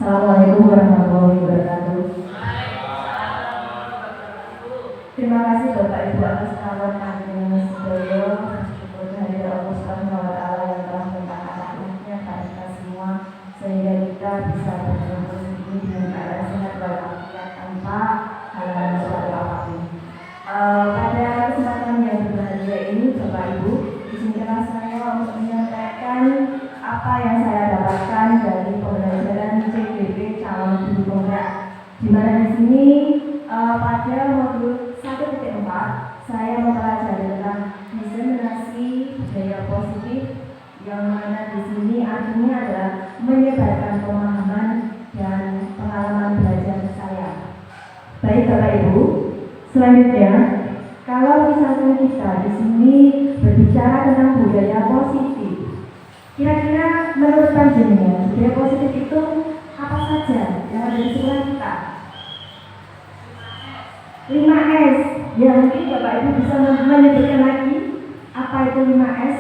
Assalamualaikum warahmatullahi wabarakatuh. Terima kasih Bapak Ibu atas kawat panjenengan sedaya. Syukur kehadirat Allah Subhanahu wa taala yang telah melimpahkan rahmatnya kepada kita semua sehingga kita bisa berkumpul di sini dengan keadaan sehat walafiat tanpa halangan suatu apapun. Pada kesempatan yang berbahagia ini Bapak Ibu, izinkanlah saya untuk menyampaikan apa yang saya dapatkan dari pembelajaran CGP calon guru penggerak, di mana di sini pada modul 1.4 saya mempelajari tentang diseminasi budaya positif, yang mana di sini artinya adalah menyebarkan pemahaman dan pengalaman belajar saya. Baik Bapak Ibu, selanjutnya kalau misalkan kita di sini berbicara tentang budaya positif, kira-kira menurut panjenengan budaya positif itu apa saja yang ada di sekolah kita? 5S. Ya mungkin Bapak Ibu bisa menyebutkan lagi apa itu 5S?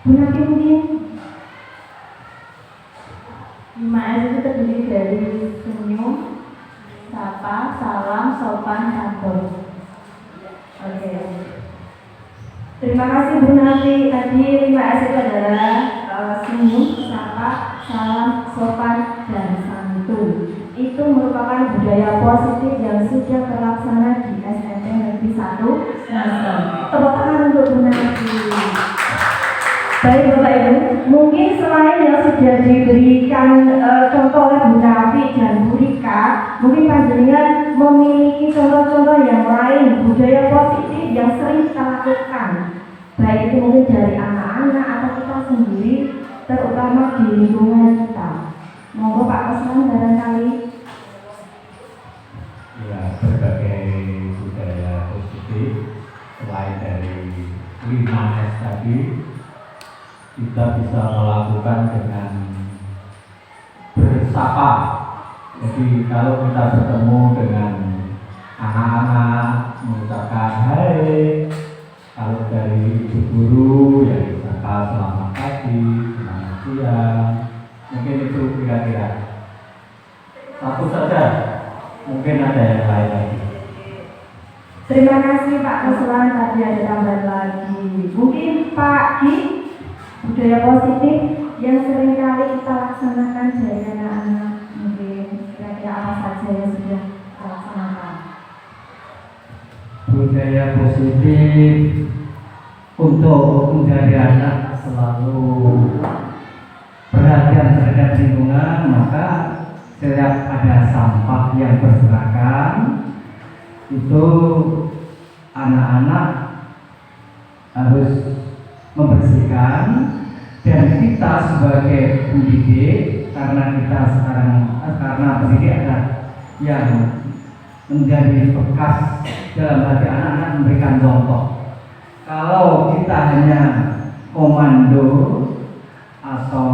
Bu Nafi mungkin? 5S itu terdiri dari senyum, sapa, salam, sopan, santun. Oke. Terima kasih Bu Nafi. Tadi 5S itu adalah senyum, sapa, salam, sopan, dan santun. Itu merupakan budaya positif yang sudah terlaksana di SMP Negeri 1 Nasem. Tepuk tangan untuk Bu Nafi. Baik Bapak Ibu, mungkin selain yang sudah diberikan contoh oleh Bu Nafi dan Bu Rika, mungkin panjenengan memiliki contoh-contoh yang lain budaya positif yang sering kita lakukan, baik itu mungkin dari anak-anak atau kita sendiri, terutama di lingkungan kita. Monggo Pak Kosman barangkali. Ya, berbagai budaya positif selain dari 5S tadi, kita bisa melakukan dengan bersapa. Jadi kalau kita bertemu dengan anak-anak mengucapkan hai, kalau dari ibu guru ya disapa selamat pagi, selamat siang. Mungkin itu kira-kira satu saja, mungkin ada yang lain lagi. Terima kasih Pak Kosman, tadi ada tambahan lagi. Mungkin Pak Ki, budaya positif yang sering kali kita laksanakan dari anak-anak, mungkin kira-kira apa saja yang sudah kita laksanakan? Budaya positif untuk menjadi anak selalu perhatian terhadap lingkungan, maka setiap ada sampah yang berserakan itu anak-anak harus membersihkan, dan kita sebagai pendidik, karena kita sekarang karena pendidik ada yang menjadi bekas dalam hati anak-anak, memberikan contoh. Kalau kita hanya komando atau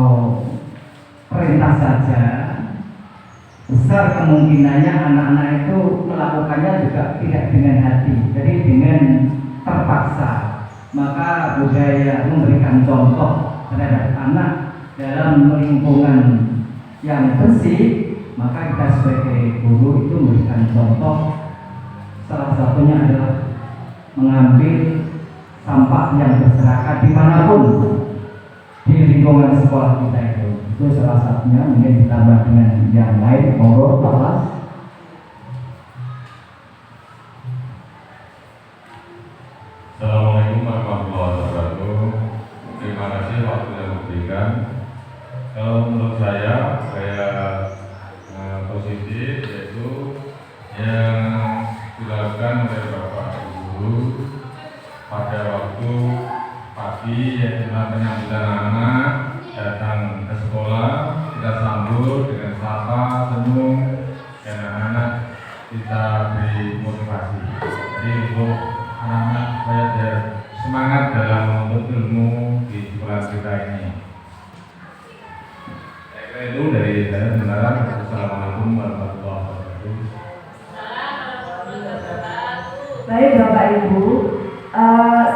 perintah saja, besar kemungkinannya anak-anak itu melakukannya juga tidak dengan hati, jadi dengan terpaksa. Maka budaya memberikan contoh terhadap anak dalam lingkungan yang bersih, maka kita sebagai guru itu memberikan contoh. Salah satunya adalah mengambil sampah yang berserakan dimanapun di lingkungan sekolah kita itu salah satunya. Mungkin ditambah dengan yang lain. Monggo Pak. Assalamualaikum warahmatullahi wabarakatuh. Terima kasih waktu yang diberikan. Kalau menurut saya positif yaitu yang dilakukan oleh Bapak Guru pada waktu pagi, yaitu penyambutan anak datang ke sekolah, kita sambut dengan sapa, senyum, dan anak-anak kita beri motivasi. Jadi untuk anak-anak supaya dia semangat dalam menuntut ilmu di sekolah kita ini. Itu dari saya sementara. Assalamualaikum warahmatullahi wabarakatuh. Baik Bapak Ibu,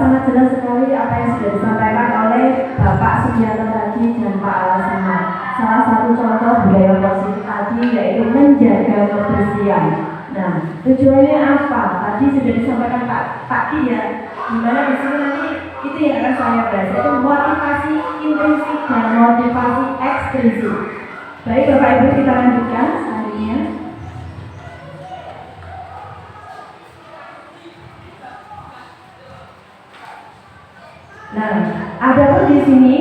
sangat jelas sekali apa yang sudah disampaikan oleh Bapak Sugianto tadi dan Pak Alasana. salah satu contoh budaya positif tadi yaitu menjaga kebersihan. Nah, tujuannya apa? Tadi sudah disampaikan Pak Ki ya. Dimana di sini nanti itu yang akan saya bahas, yaitu motivasi intrinsik dan motivasi ekstrinsik. Baik Bapak Ibu, kita lanjutkan selanjutnya. Nah, ada pun di sini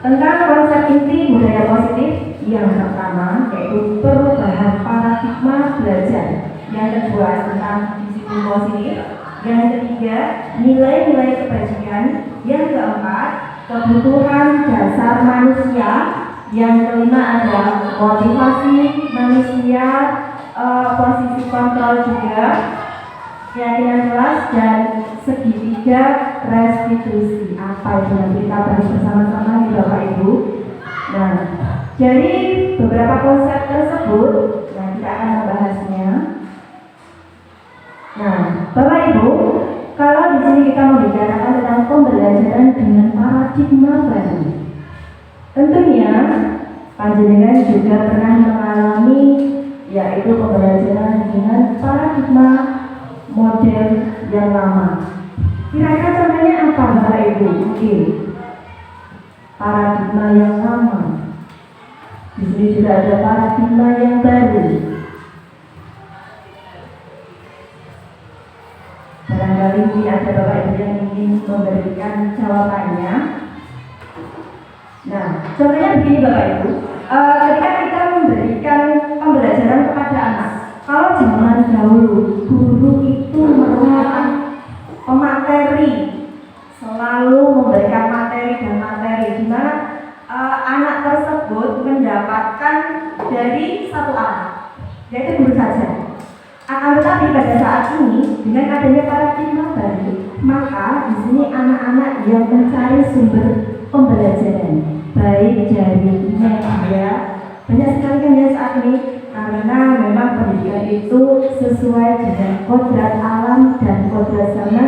tentang konsep inti budaya positif yang pertama yaitu perubahan paradigma belajar. Yang kedua tentang disiplin positif. Yang ketiga nilai-nilai kebajikan. Yang keempat kebutuhan dasar manusia. Yang kelima adalah motivasi manusia, posisi kontrol juga, keyakinan kelas, dan segitiga restitusi. Apa itu yang kita bahas bersama-sama nih Bapak Ibu. Nah, dari beberapa konsep tersebut, nah kita akan membahasnya. Nah, Bapak Ibu, kalau di sini kita membicarakan tentang pembelajaran dengan paradigma baru, tentunya panjenengan juga pernah mengalami yaitu pembelajaran dengan paradigma model yang lama. Kira-kira contohnya apa Bapak Ibu? Oke. Paradigma yang lama. Di sini juga ada paradigma yang baru. Barangkali ini ada Bapak Ibu yang ingin memberikan jawabannya. Nah, contohnya begini Bapak Ibu. Ketika kita memberikan pembelajaran kepada anak, kalau zaman dahulu guru itu merupakan pemateri, selalu memberikan materi dan materi, di mana anak tersebut mendapatkan dari satu arah, yaitu guru saja. Akan tetapi pada saat ini dengan adanya paradigma baru, maka di sini anak-anak yang mencari sumber pembelajaran, baik dari media, banyak sekali kan ya saat ini. Karena memang pendidikan itu sesuai dengan kodrat alam dan kodrat zaman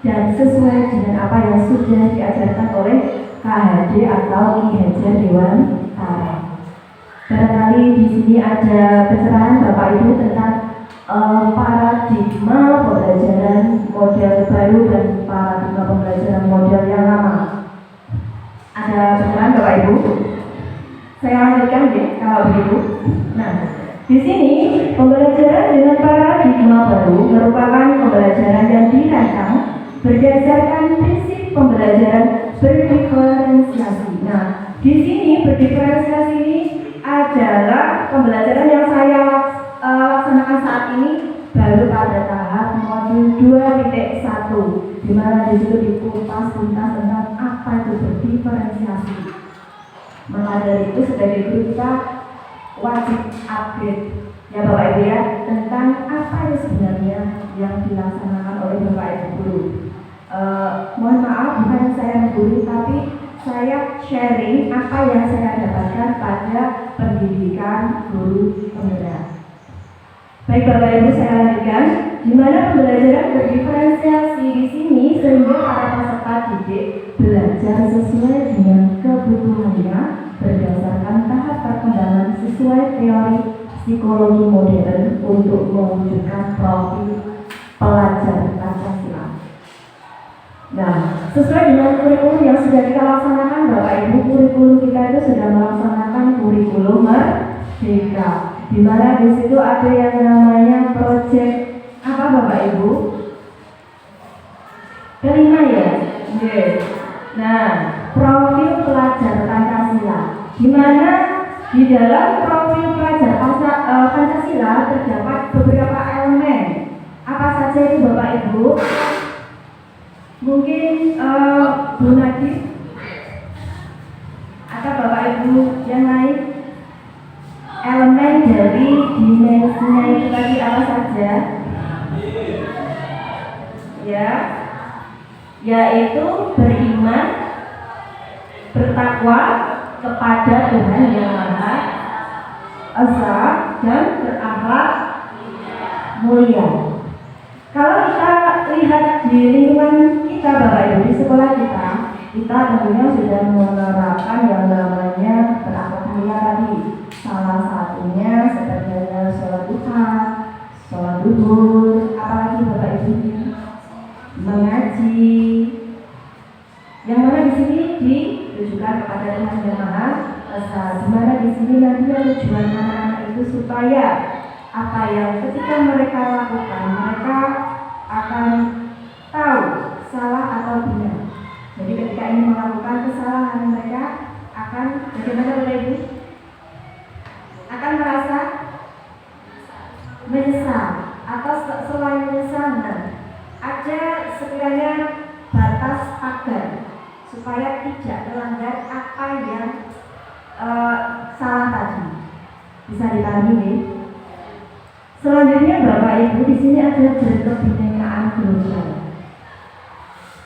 dan sesuai dengan apa yang sudah diajarkan oleh KHD atau Ki Hajar Dewantara. Barangkali di sini ada pencerahan Bapak Ibu tentang paradigma pembelajaran model baru dan paradigma pembelajaran model yang lama. Ada pencerahan Bapak Ibu? Saya lanjutkan deh kalau begitu. Nah, di sini pembelajaran dengan paradigma baru merupakan pembelajaran yang dirancang berdasarkan prinsip pembelajaran berdiferensiasi. Nah, di sini berdiferensiasi ini adalah pembelajaran yang saya laksanakan saat ini baru pada tahap modul 2.1, di mana di situ dikupas tuntas tentang apa itu berdiferensiasi. Maka dari itu sebagai guru kita wajib update ya Bapak Ibu ya tentang apa yang sebenarnya yang dilaksanakan oleh Bapak Ibu guru. Mohon maaf bukan saya menggurui, tapi saya sharing apa yang saya dapatkan pada pendidikan guru penggerak. Baik Bapak Ibu, saya lanjutkan. Di mana pembelajaran berdiferensiasi di sini sehingga para peserta didik belajar sesuai dengan kebutuhannya berdasarkan tahap perkembangan sesuai teori psikologi modern untuk mewujudkan profil pelajar Pancasila. Nah, sesuai dengan kurikulum yang sudah kita laksanakan Bapak Ibu, kurikulum kita itu sudah melaksanakan kurikulum merdeka, di mana di situ ada yang namanya proyek apa Bapak Ibu? Kelima ya. Yes. Nah, profil pelajar Pancasila, di mana di dalam profil pelajar Pancasila terdapat beberapa elemen. Apa saja itu Bapak Ibu? Mungkin Bu Nadif atau Bapak Ibu yang lain, elemen dari dimensinya itu tadi apa saja? Ya, yaitu beriman, bertakwa kepada Tuhan Yang Maha Esa dan berakhlak mulia. Kalau kita lihat di lingkungan kita Bapak Ibu, di sekolah kita tentunya sudah menerapkan yang namanya berakhlak mulia kan berluhur, apalagi Bapak Ibunya mengaji. Yang mana di sini ditujukan kepada Tuhan Yang Maha Esa, di mana di sini nantinya tujuan anak-anak itu supaya apa yang ketika mereka lakukan, mereka akan tahu salah atau benar. Jadi ketika ini melakukan kesalahan, mereka akan bagaimana Bapak Ibu? Akan merasa menyesal atau selain menyesal, ada sekiranya batas pagar supaya tidak melanggar apa yang salah tadi. Bisa dipahami ya? Selanjutnya Bapak Ibu, di sini ada berkebinekaan global.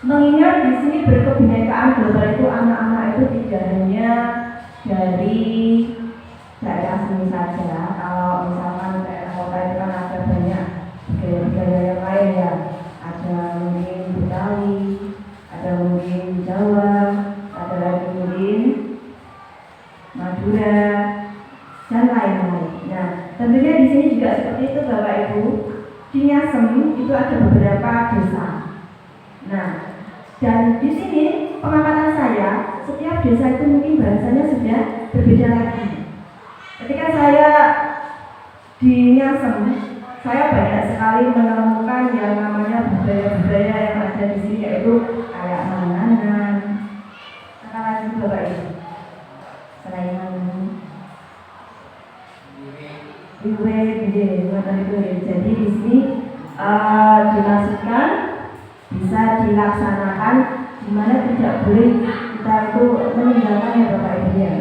Mengingat di sini berkebinekaan global itu anak-anak itu tidak hanya dari daerah sini saja. Kalau misalkan daerah kota itu kan ada banyak budaya-budaya yang lain ya. Ada mungkin Betawi, ada mungkin Jawa, ada lagi mungkin Madura dan lain-lain. Nah, tentunya di sini juga seperti itu Bapak Ibu. Di Nyasem itu ada beberapa desa. Nah, dan di sini pengamatan saya, setiap desa itu mungkin bahasanya sudah berbeda lagi. Ketika saya di Nyasem, saya banyak sekali menemukan yang namanya budaya-budaya yang ada di sini, yaitu kayak Manganan. Apa lagi Bapak Ibu? Selain Manganan, jadi di sini dimaksudkan bisa dilaksanakan di mana tidak boleh kita itu meninggalkan ya Bapak Ibu ya.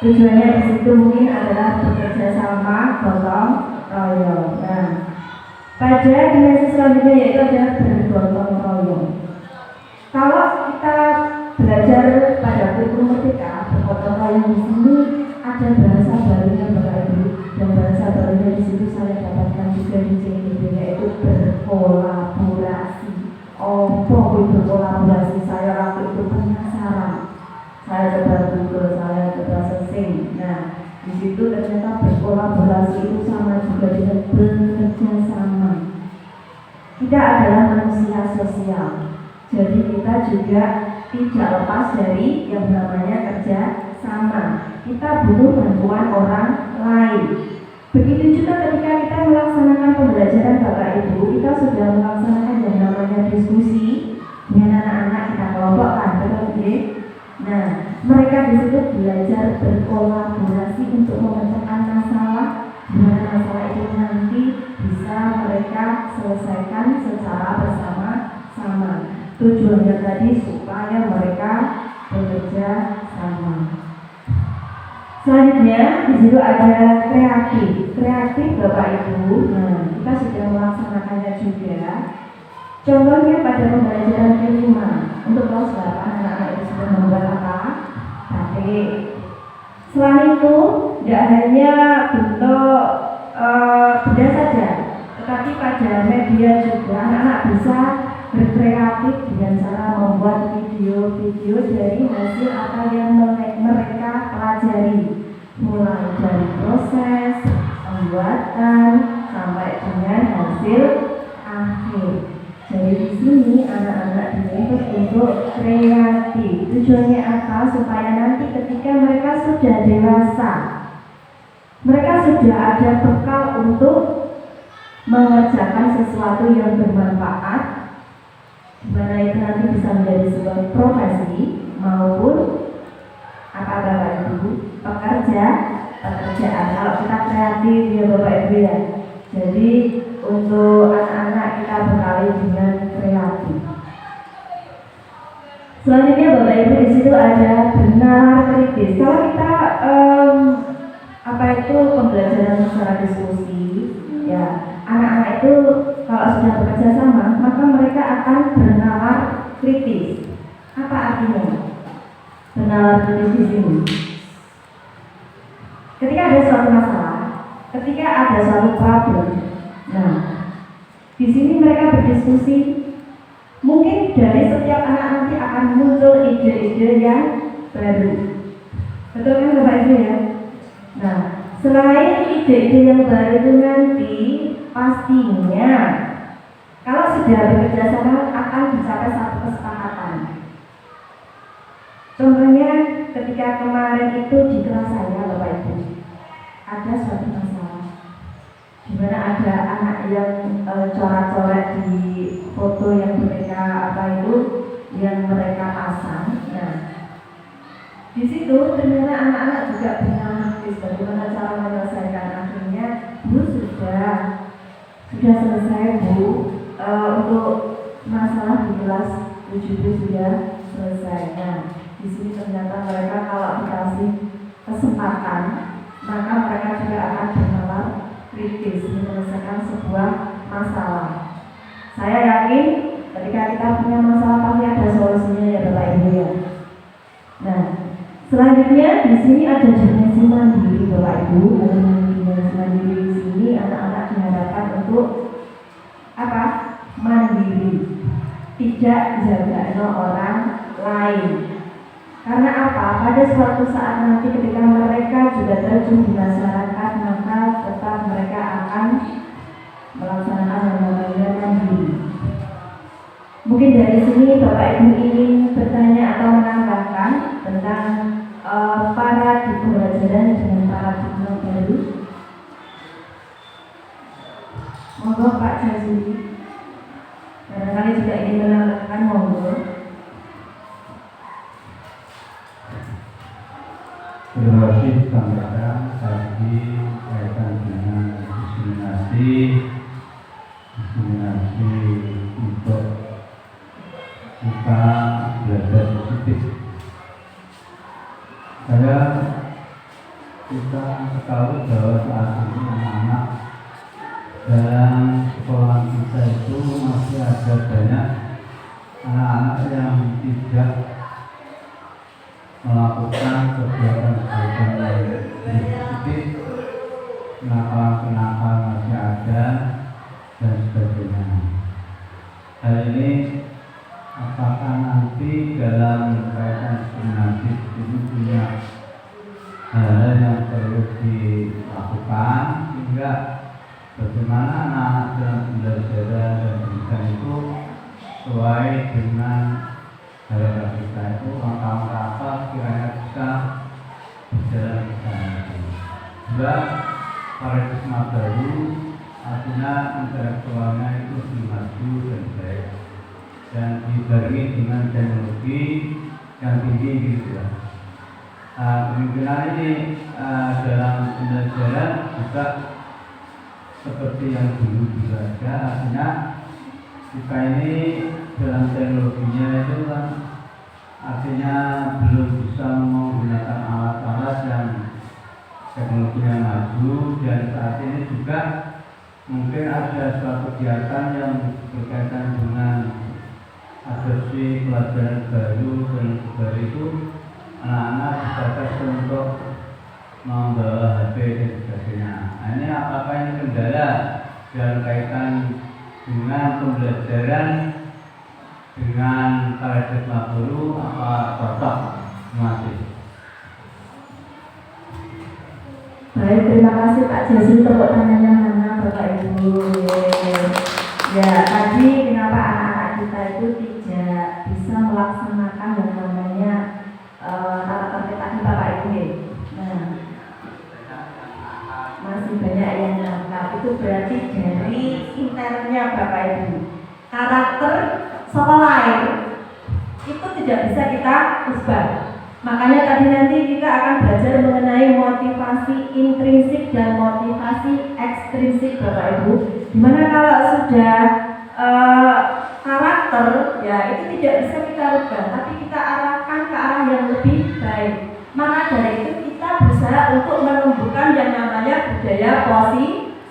Tujuannya di situ mungkin adalah bekerja sama, gotong royong. Nah, pada dimensi selanjutnya yaitu adalah bergotong royong. Kalau kita belajar pada kurikulum merdeka, bergotong royong di sini ada bahasa barunya Bapak Ibu, dan bahasa barunya di situ saya dapatkan juga di CDB, yaitu berkolaborasi. Oh, berkolaborasi, saya waktu itu penasaran. Saya coba Google, saya coba searching. Nah, di situ ternyata berkolaborasi itu sama juga dengan bekerja sama. Kita adalah manusia sosial, jadi kita juga tidak lepas dari yang namanya kerja sama. Kita butuh bantuan orang lain. Begitu juga ketika kita melaksanakan pembelajaran Bapak Ibu, kita sudah melaksanakan yang namanya diskusi dengan anak-anak, kita kelompokkan, betul? Nah, mereka di situ belajar berkolaborasi untuk memecahkan masalah, di mana masalah itu nanti bisa mereka selesaikan secara bersama-sama. Tujuannya tadi supaya mereka bekerja sama. Selanjutnya di situ ada kreatif Bapak Ibu. Nah, kita sudah melaksanakannya juga. Contohnya pada pembelajaran kelima untuk kelas 8 anak-anak itu sudah membuat apa? Batik. Selain itu tidak hanya bentuk benda saja, tetapi pada media juga anak-anak bisa berkreatif dengan cara membuat video-video dari hasil apa yang mereka pelajari, mulai dari proses pembuatan sampai dengan hasil akhir. Jadi di sini anak-anak dituntut untuk kreatif. Tujuannya apa? Supaya nanti ketika mereka sudah dewasa, mereka sudah ada bekal untuk mengerjakan sesuatu yang bermanfaat, di mana itu nanti bisa menjadi sebuah profesi maupun apa Bapak Ibu, pekerjaan. Kalau kita kreatif ya Bapak Ibu ya. Jadi untuk anak-anak kita bekali dengan kreatif. Selanjutnya Bapak Ibu di situ ada benar kritis. Kalau kita pembelajaran secara diskusi, ya anak-anak itu kalau sudah bekerja sama maka mereka akan bernalar kritis. Apa artinya bernalar kritis di sini? Ketika ada suatu masalah, ketika ada suatu problem, nah di sini mereka berdiskusi. Mungkin dari setiap anak nanti akan muncul ide-ide yang baru. Betul kan Bapak Ibu ya? Nah, selain ide-ide yang baru itu nanti pastinya kalau sudah bekerja sama akan dicapai satu kesepakatan. Contohnya ketika kemarin itu di kelas saya Bapak Ibu ada suatu masalah di mana ada anak yang coret-coret di foto yang mereka yang mereka pasang. Nah, di situ ternyata anak-anak juga menangis bagaimana cara menyelesaikan. Akhirnya Bu sudah selesai Bu, untuk masalah di kelas 7 sudah selesai. Nah, di sini ternyata mereka kalau dikasih kesempatan maka mereka juga akan bernalar kritis menyelesaikan sebuah masalah. Saya yakin ketika kita punya masalah pasti ada solusinya ya Bapak Ibu ya. Nah, selanjutnya di sini ada dimensi mandiri Bapak Ibu. Dimensi mandiri di sini anak-anak diharapkan untuk apa? Mandiri, tidak jaga orang lain. Karena apa? Pada suatu saat nanti ketika mereka juga terjun di masyarakat, maka tetap mereka akan melaksanakan yang namanya mandiri. Mungkin dari sini Bapak Ibu ingin bertanya atau menambahkan tentang paradigma pembelajaran dengan paradigma baru. Monggo Pak Jazuli. Barangkali juga ingin menambahkan, monggo. Terima kasih sampaikan tadi kaitan dengan diskriminasi untuk kita belajar positif. Kita ketahui bahwa saat ini anak-anak dalam sekolah kita itu masih ada banyak anak-anak yang tidak melakukan kegiatan-kegiatan yang positif, kenakalan-kenakalan masih ada dan sebagainya. Hal ini apakah nanti dalam kaitan diskriminasi ini punya hal yang perlu dilakukan sehingga bagaimana anak dalam pembelajaran dan pendidikan itu sesuai dengan harapan kita itu langkah-langkah apa kiranya bisa berjalan ke sana. Juga paradigma baru artinya intelektualnya itu lebih maju dan baik dan dibarengi dengan teknologi yang tinggi gitu ya. Kemungkinan ini dalam pembelajaran juga seperti yang dulu ada, artinya kita ini dalam teknologinya itu kan artinya belum bisa menggunakan alat-alat yang teknologinya maju, dan saat ini juga mungkin ada suatu kegiatan yang berkaitan dengan adopsi pelajaran baru dan baru itu anak-anak dibatasi untuk membawa HP dan sebagainya. Nah, ini apakah ini kendala dalam kaitan dengan pembelajaran dengan paradigma baru apa cocok masih? Baik, terima kasih Pak Jazuli. Tepuk tangannya mana Bapak Ibu. Ya, tadi kenapa anak-anak kita itu tidak bisa melaksanakan yang namanya tata tertib tadi Bapak Ibu ya. Nah, masih banyak yang nakal. Itu berarti dari internalnya Bapak Ibu. Karakter sekolah itu tidak bisa kita ubah. Makanya tadi nanti kita akan belajar mengenai motivasi intrinsik dan motivasi ekstrinsik Bapak Ibu. Dimana kalau sudah karakter ya itu tidak bisa kita ubah, tapi kita arahkan ke arah yang lebih baik. Maka dari itu kita berusaha untuk menumbuhkan yang namanya budaya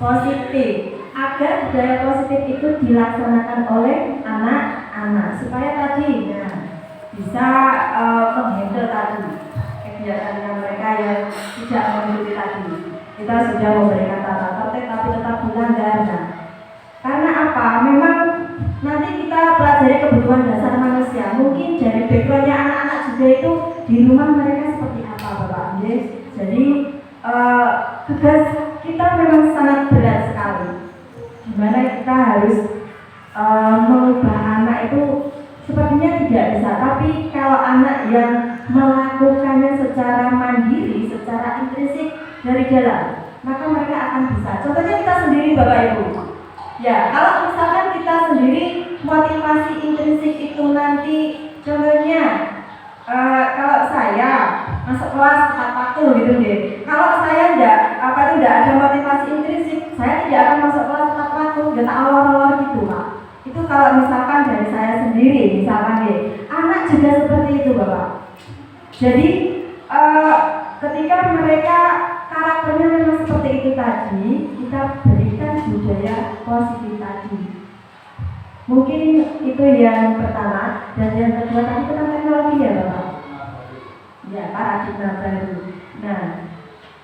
positif, agar budaya positif itu dilaksanakan oleh anak-anak supaya tadi bisa menghandle tadi kegiatan mereka yang tidak mengikuti tadi. Kita sudah memberikan tata tertib tapi tetap dilanggar. Karena apa? Memang nanti kita pelajari kebutuhan dasar manusia. Mungkin dari backgroundnya anak-anak juga itu di rumah mereka seperti apa Bapak. Jadi tugas kita memang sangat berat sekali, dimana kita harus mengubah anak itu sepertinya tidak bisa. Tapi kalau anak yang melakukannya secara mandiri, secara intrinsik dari dalam, maka mereka akan bisa. Contohnya kita sendiri Bapak Ibu. Ya, kalau misalkan kita sendiri motivasi intrinsik itu nanti, contohnya kalau saya masuk kelas tepat waktu gitu deh. Kalau saya tidak ada motivasi intrinsik, saya tidak akan masuk kelas tepat waktu, tidak awal-awal gitu Pak. Itu kalau misalkan dari saya sendiri, misalkan deh, anak juga seperti itu Bapak. Jadi ketika mereka karakternya memang seperti itu tadi, kita berikan budaya positif tadi. Mungkin itu yang pertama. Dan yang kedua tadi tentang teknologi ya Bapak. Ya, paradigma baru. Nah,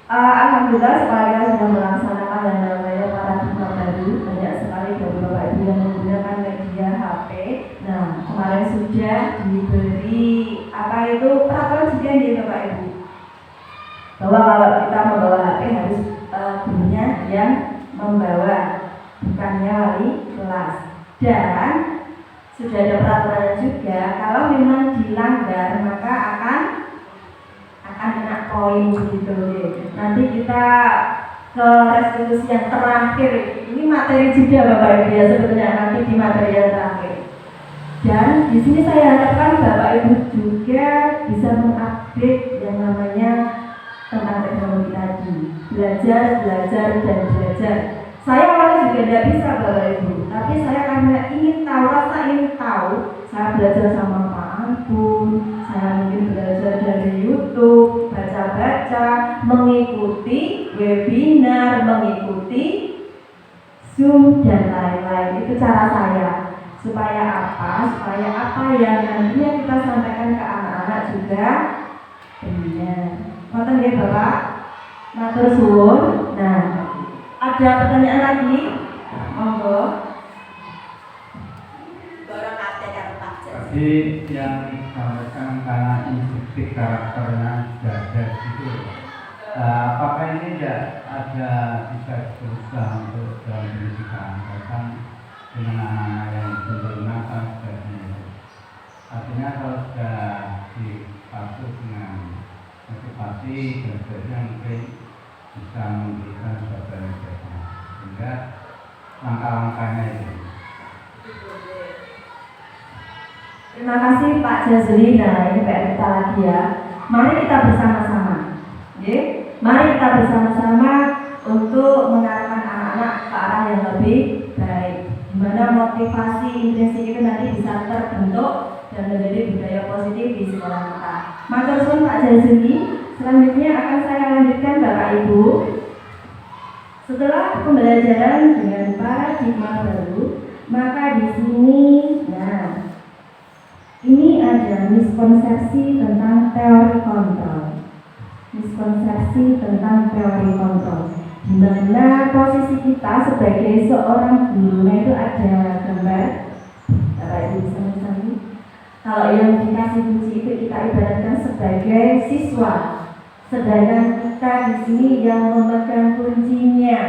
alhamdulillah sekarang sudah melaksanakan yang namanya paradigma baru. Banyak sekali dari Bapak Ibu yang menggunakan media HP. Nah, kemarin sudah diberi peraturan juga di Bapak Ibu, bahwa kalau kita membawa HP harus gurunya yang membawa, bukannya wali kelas. Dan sudah ada peraturan juga, kalau memang dilanggar maka akan kena poin gitu deh. Nanti kita ke resolusi yang terakhir. Ini materi juga Bapak Ibu ya, sebetulnya nanti di materi yang terakhir. Dan di sini saya harapkan Bapak Ibu juga bisa mengupdate yang namanya tentang teknologi tadi. Belajar. Saya awalnya juga tidak bisa Bapak Ibu, tapi saya karena rasa ingin tahu, saya belajar sama Pak Ampun, saya mungkin belajar dari YouTube, baca-baca, mengikuti webinar, mengikuti Zoom dan lain-lain. Itu cara saya. Supaya apa yang nantinya kita sampaikan ke anak-anak juga benar. Ngoten ya Bapak. Matur suwun. Nah, ada pertanyaan lagi? Monggo. Tadi yang disampaikan karena instruktif karakternya ada itu, apakah ini tidak ada bisa berusaha untuk dalam pendidikan, bahkan dengan anak-anak yang sempurna kan sudah artinya kalau sudah dipatu dengan motivasi dan sebagainya mungkin bisa memberikan suatu yang berbeda, sehingga langkah-langkahnya itu. Terima kasih Pak Jazuli. Nah, ini PR kita lagi ya. Mari kita bersama-sama, mari kita bersama-sama untuk mengarahkan anak-anak ke arah yang lebih baik, di mana motivasi intrinsik itu nanti bisa terbentuk dan menjadi budaya positif di sekolah kita. Matur suwun Pak Jazuli. Selanjutnya akan saya lanjutkan Bapak Ibu. Setelah pembelajaran dengan paradigma baru, maka di sini, ini ada miskonsepsi tentang teori kontrol. Di mana posisi kita sebagai seorang guru itu ada gambar. Bapak Ibu bisa melihat. Kalau yang dikasih kunci itu kita ibaratkan sebagai siswa, sedangkan kita di sini yang memegang kuncinya.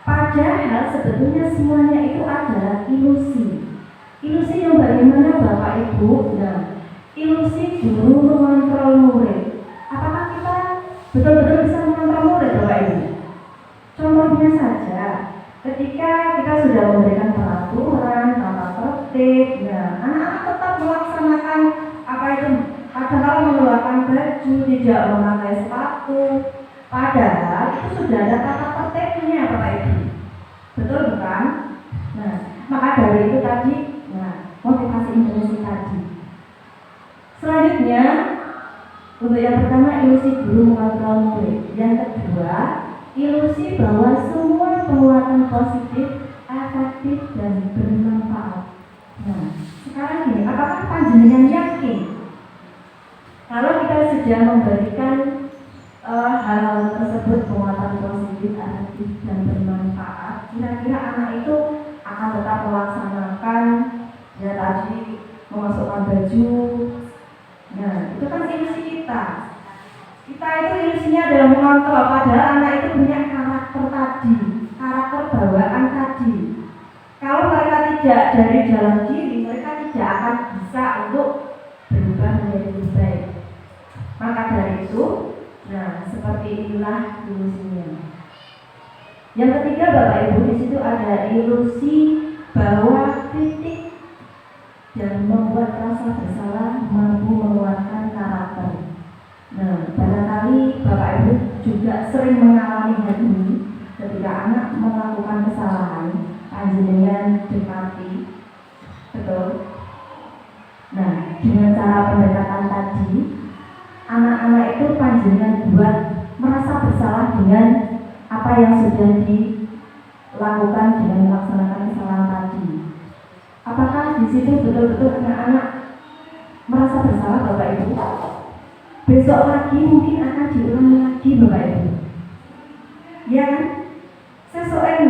Padahal sebetulnya semuanya itu adalah ilusi. Ilusi yang bagaimana Bapak Ibu? Nah, ilusi guru mengontrol murid. Apakah kita betul-betul bisa mengontrol murid Bapak Ibu? Contohnya saja, ketika kita sudah memberikan peraturan, tata tertib, anak-anak tetap melaksanakan padahal mengeluarkan baju, tidak memakai sepatu. Padahal itu sudah ada tata tertibnya Bapak Ibu. Betul bukan? Nah, maka dari itu tadi, motivasi intrinsik tadi. Selanjutnya, untuk yang pertama ilusi guru mengontrol murid. Yang kedua, ilusi bahwa semua penguatan positif, efektif dan bermanfaat. Nah, sekarang gini, apakah panjenengan yakin kalau kita sudah memberikan hal tersebut, penguatan positif, efektif dan bermanfaat, kira-kira anak itu akan tetap melaksanakan tadi memasukkan baju? Nah, itu kan ilusi kita. Kita itu ilusinya adalah mengontrol, padahal anak itu punya karakter tadi, karakter bawaan tadi. Kalau mereka tidak dari jalan kiri, mereka tidak akan bisa untuk berubah menjadi lebih baik. Maka dari itu, nah seperti inilah ilusinya. Yang ketiga Bapak Ibu, di situ ada ilusi bahwa kritik dan membuat rasa bersalah mampu menguatkan karakter. Nah, barangkali Bapak Ibu juga sering mengalami hal ini ketika anak melakukan kesalahan, panjenengan dekati, betul. Nah, dengan cara pendekatan tadi, anak-anak itu panjenengan buat merasa bersalah dengan apa yang sudah dilakukan dengan melaksanakan kesalahan tadi. Apakah di situ betul-betul anak-anak merasa bersalah Bapak Ibu? Besok lagi mungkin akan diulangi lagi Bapak Ibu. Ya kan? Sesuai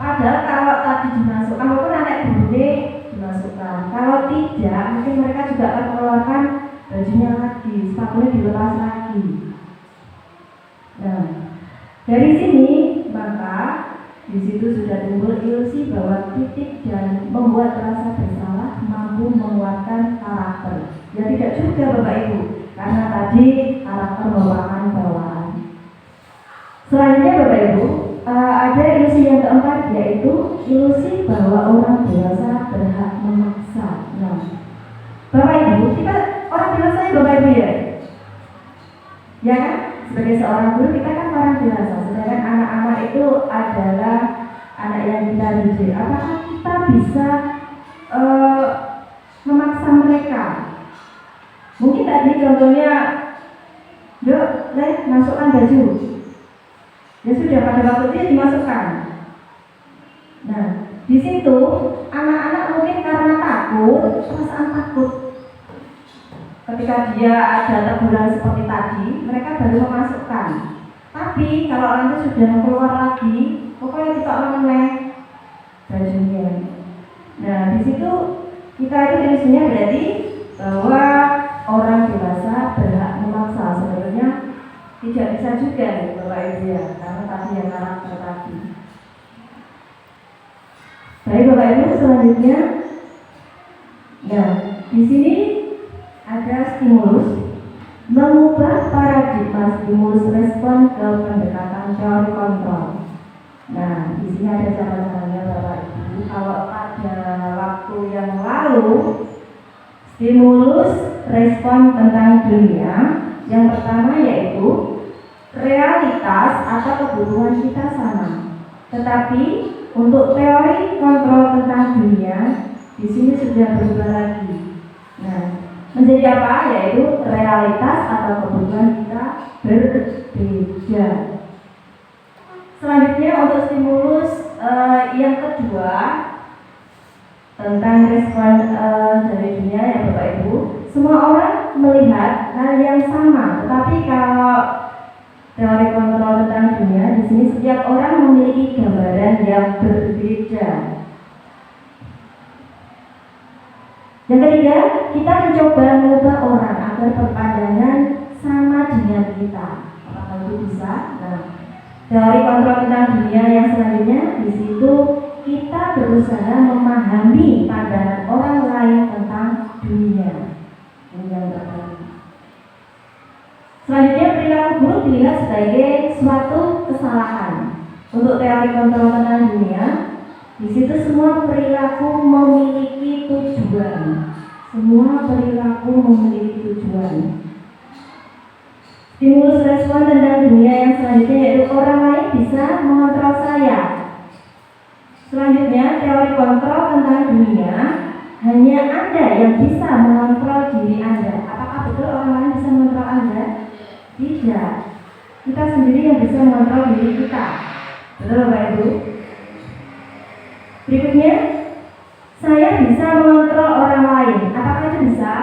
padahal kalau tadi dimasukkan, walaupun anak bude dimasukkan. Kalau tidak, mungkin mereka juga akan mengeluarkan bajunya lagi, sepatunya dilepas lagi. Nah, dari sini maka di situ sudah timbul ilusi bahwa kritik dan membuat rasa bersalah mampu menguatkan karakter. Ya tidak juga Bapak Ibu, karena tadi karakter merupakan bawaan. Selanjutnya Bapak Ibu, ada ilusi yang keempat, yaitu ilusi bahwa orang dewasa berhak memaksa. Nah, Bapak Ibu, kita orang dewasa ya Bapak Ibu ya? Ya kan? Sebagai seorang guru kita kan orang dewasa, sedangkan anak-anak itu adalah anak yang kita didik. Apakah kita bisa memaksa mereka? Mungkin tadi contohnya, yuk, masukkan baju. Ya sudah, pada waktu itu dimasukkan. Nah, di situ anak-anak mungkin karena takut, perasaan takut. Ketika dia ada teguran seperti tadi, mereka baru memasukkan. Tapi kalau nanti sudah keluar lagi, pokoknya kita mengenai bajunya. Nah, di situ kita itu ilusinya berarti bahwa orang dewasa berhak memaksa. Sebenarnya tidak bisa juga nih Bapak Ibu ya, karena tadi yang karakter tadi. Baik Bapak Ibu, selanjutnya, nah di sini ada stimulus mengubah paradigma stimulus respon ke pendekatan teori kontrol. Nah, di sini ada cara-caranya Bapak Ibu. Kalau pada waktu yang lalu stimulus respon tentang dunia, yang pertama yaitu realitas atau kebutuhan kita sama. Tetapi untuk teori kontrol tentang dunia, di sini sudah berubah lagi. Nah, menjadi apa? Yaitu realitas atau kebutuhan kita berbeda. Selanjutnya untuk stimulus yang kedua tentang respon dari dunia ya Bapak Ibu. Semua orang melihat hal yang sama, tetapi kalau teori kontrol tentang dunia, di sini setiap orang memiliki gambaran yang berbeda. Yang ketiga, kita mencoba mengubah orang agar berpandangan sama dengan kita. Apakah itu bisa? Nah, teori kontrol tentang dunia yang selanjutnya, di situ kita berusaha memahami pandangan orang lain tentang dunia. Ini yang pertama. Selanjutnya, perilaku buruk dilihat sebagai suatu kesalahan. Untuk teori kontrol tentang dunia, di situ semua perilaku memiliki tujuan. Semua perilaku memiliki tujuan. Stimulus respon tentang dunia yang selanjutnya yaitu orang lain bisa mengontrol saya. Selanjutnya, teori kontrol tentang dunia, hanya Anda yang bisa mengontrol diri Anda. Apakah betul orang lain bisa mengontrol Anda? Tidak. Kita sendiri yang bisa mengontrol diri kita. Betul Bapak Ibu? Berikutnya, saya bisa mengontrol orang lain. Apakah itu bisa?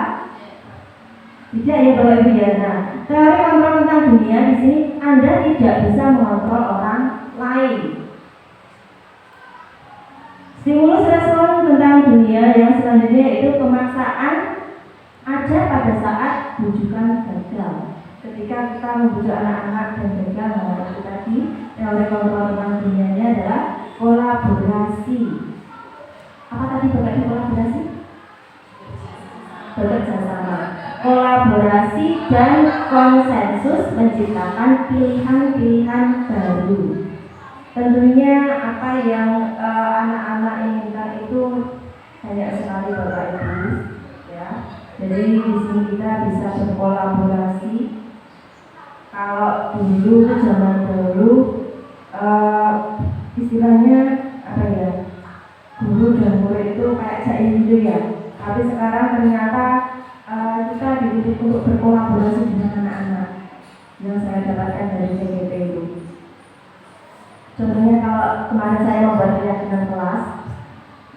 Tidak ya Bapak Ibu ya. Nah, teori kontrol tentang dunia di sini Anda tidak bisa mengontrol orang lain. Stimulus respon tentang dunia yang selanjutnya itu pemaksaan ada pada saat bujukan gagal. ketika kita membujuk anak-anak dan mereka itu tadi teori kontrol tentang dunianya adalah kolaborasi. Apa tadi Bapak Ibu kolaborasi? Bekerja sama, kolaborasi dan konsensus menciptakan pilihan-pilihan baru. Tentunya apa yang anak-anak inginkan itu banyak sekali Bapak Ibu, ya. Jadi di sini kita bisa berkolaborasi. Kalau dulu zaman dulu istilahnya apa ya, guru dan murid itu kayak jaim gitu ya. Tapi sekarang ternyata kita dididik untuk berkolaborasi dengan anak-anak yang saya dapatkan dari CGP itu. Contohnya kalau kemarin saya membuat keyakinan kelas,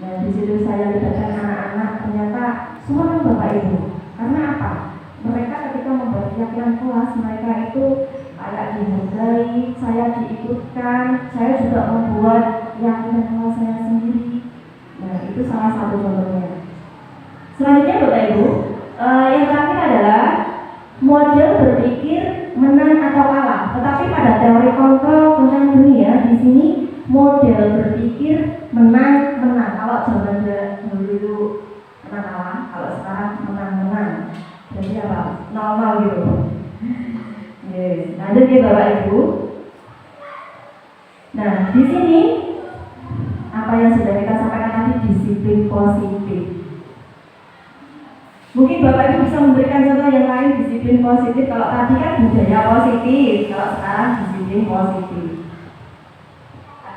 dan di situ saya libatkan anak-anak, ternyata semua Bapak Ibu. Karena apa? Mereka ketika membuat keyakinan kelas, mereka itu kayak dihargai, saya diikutkan, saya juga membuat keyakinan kelas saya sendiri. Nah, itu salah satu contohnya. Selanjutnya Bapak Ibu, yang terakhir adalah model berpikir menang atau kalah. Tetapi pada teori kontrol tentang dunia di sini model berpikir menang. Kalau zaman dulu menang kalah, kalau sekarang menang. Jadi apa? 0-0 gitu. Yes. Lanjut ya Bapak Ibu. Nah, di sini apa yang sudah kita sampaikan tadi, disiplin positif. Mungkin Bapak Ibu bisa memberikan contoh yang lain disiplin positif. Kalau tadi kan budaya positif, kalau sekarang disiplin positif.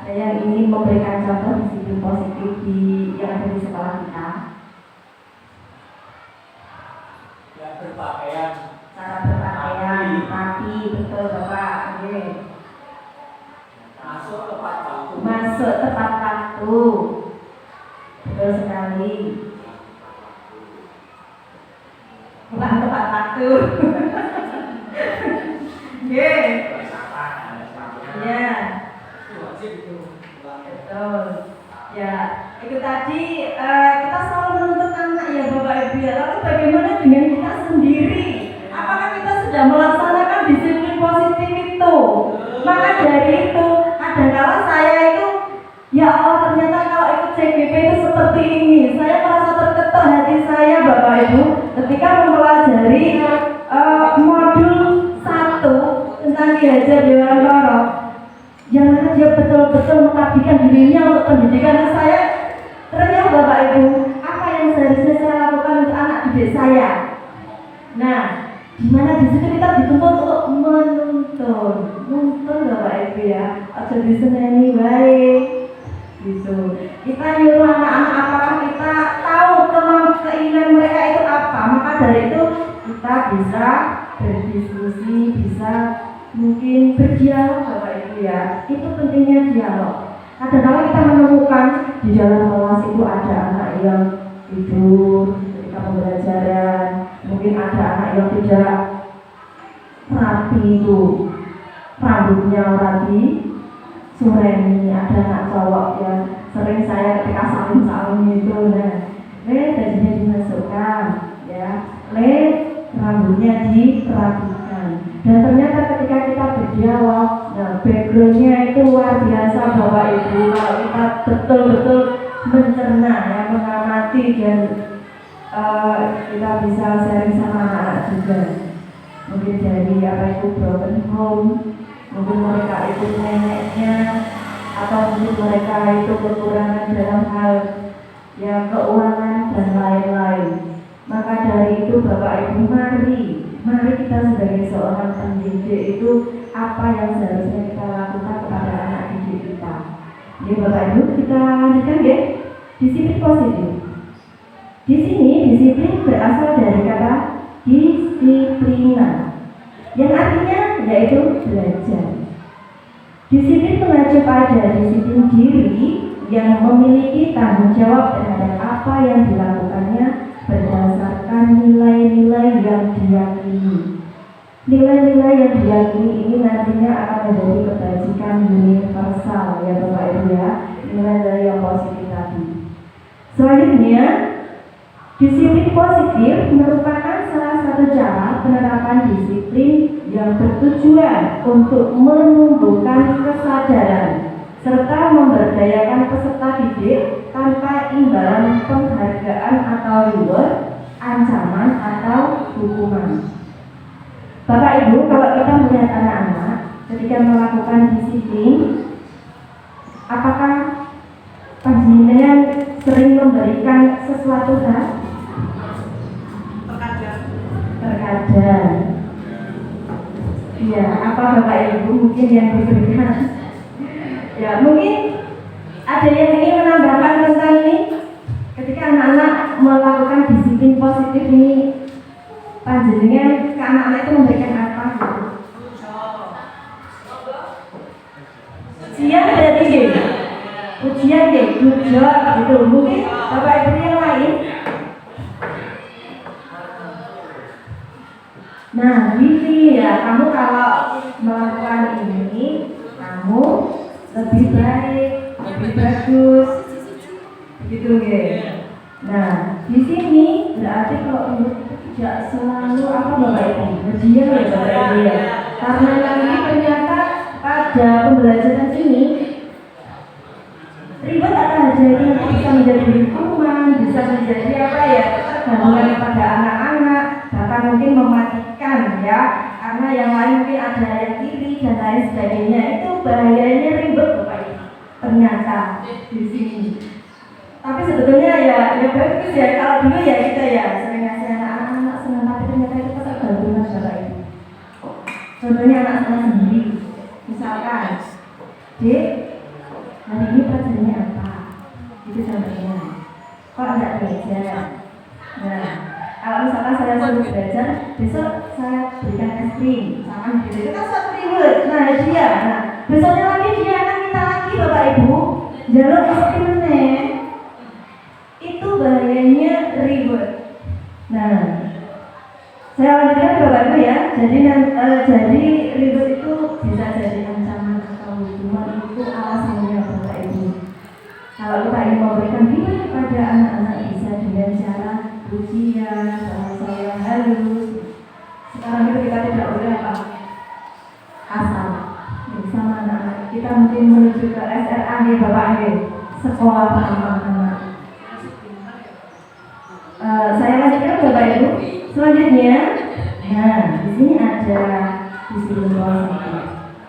Ada yang ingin memberikan contoh disiplin positif yang ada di sekolah kita? Ya, berpakaian. Cara berpakaian, rapi, betul Bapak. Oke. Masuk tepat waktu. Betul sekali. Bukan tepat waktu. Oke. Ya. Betul. Ya, itu tadi kita selalu menuntut anak ya Bapak Ibu ya. Lalu bagaimana dengan kita sendiri? Apakah kita sudah melaksanakan disiplin positif itu? Maka dari itu, kadang-kala saya itu, ya Allah ternyata kalau ikut CGP itu seperti ini. Saya merasa terketuk hati saya Bapak Ibu ketika mempelajari modul 1 tentang Ki Hajar Dewantara. Yang mana dia betul-betul mengabdikan dirinya untuk pendidikan saya. Ternyata Bapak Ibu, apa yang seharusnya saya lakukan untuk anak didik saya? Nah, dimana di situ kita dituntut untuk menuntun Bapak Ibu ya, atau diseneni baik, gitu. Kita nyuruh anak-anak apakah kita tahu keinginan mereka itu apa? Maka dari itu kita bisa berdiskusi, bisa mungkin berdialog Bapak Ibu ya. Itu pentingnya dialog. Kadang-kadang kita menemukan di dalam kelas itu ada anak yang tidur ketika pembelajaran, mungkin ada anak yang tidak rapi itu, rambutnya rapi, sureni, ada anak cowok yang sering saya ketika salim itu, gajinya dimasukkan, ya, rambutnya dirapikan. Dan ternyata ketika kita berdialog, backgroundnya itu luar biasa Bapak Ibu. Kalau kita betul-betul mencerna, ya, mengamati dan kita bisa sharing sama anak-anak juga. Mungkin dari apa itu broken home, mungkin mereka itu neneknya, atau mungkin mereka itu kekurangan dalam hal ya keuangan dan lain-lain. Maka dari itu Bapak Ibu, mari kita sebagai seorang pendidik itu apa yang seharusnya kita lakukan kepada anak didik kita. Ya Bapak Ibu, kita lanjutkan ya. Disiplin positif. Di sini disiplin berasal dari kata disiplina, yang artinya yaitu belajar. Disiplin mengacu pada disiplin diri yang memiliki tanggung jawab terhadap apa yang dilakukannya berdasarkan nilai-nilai yang diyakini. Nilai-nilai yang diyakini ini nantinya akan menjadi kebajikan universal ya Bapak Ibu ya, nilai-nilai yang positif tadi. Selanjutnya, disiplin positif merupakan salah satu cara penerapan disiplin yang bertujuan untuk menumbuhkan kesadaran serta memberdayakan peserta didik tanpa imbalan penghargaan atau reward, ancaman atau hukuman. Bapak Ibu, kalau kita melihat anak-anak ketika melakukan disiplin, apakah panjenengan sering memberikan sesuatu hal? Terkadang. Ya, apa Bapak Ibu mungkin yang diberikan? Ya, mungkin ada yang ingin menambahkan tentang ini. Ketika anak-anak melakukan disiplin positif ini, panjenengan ke anak-anak itu memberikan apa? Ujian berarti gitu. Ujian deh, tujuan gitu. Mungkin Bapak Ibu yang lain. Nah, gini ya, kamu kalau melakukan ini, kamu lebih baik, lebih bagus, begitu ya. Nah, di sini berarti kalau itu tidak selalu apa Bapak Ibu, ujian ya Bapak Ibu ya. Karena nanti ternyata pada pembelajaran ini ribet atau saja itu bisa menjadi hukuman, bisa menjadi apa ya, ketergantungan kepada anak-anak, bahkan mungkin mematikan ya, karena yang lain mungkin ada yang iri dan lain sebagainya. Itu bahayanya ribet Bapak Ibu ternyata di sini. Tapi sebetulnya ya bagus ya, kalau dulu ya kita ya sering ngasih anak-anak senang, tapi ternyata itu ketergantungan Bapak Ibu. Contohnya anak saya sendiri, misalkan Dek, hari ini pelajarannya apa? Itu contohnya. Kok enggak belajar? Nah, kalau misalkan saya suruh belajar, besok saya berikan es krim, sama gitu. Itu kan suatu reward. Nah, dia. Nah, besoknya lagi dia akan minta lagi Bapak Ibu, jalur es krimnya. Itu bahayanya reward. Nah, saya lanjutkan Bapak Ibu ya. Jadi reward itu bisa jadi ancaman atau hukuman, itu alasannya Bapak Ibu. Kalau kita ingin memberikan reward kepada anak-anak bisa dengan cara ujian, bahasa yang halus. Sekarang itu kita tidak boleh apa? Asal bersama anak-anak. Kita mungkin menuju ke SRA nih Bapak Ibu, sekolah ramah anak. Saya lanjutkan Bapak Ibu. Selanjutnya, nah di sini ada disiplin positif.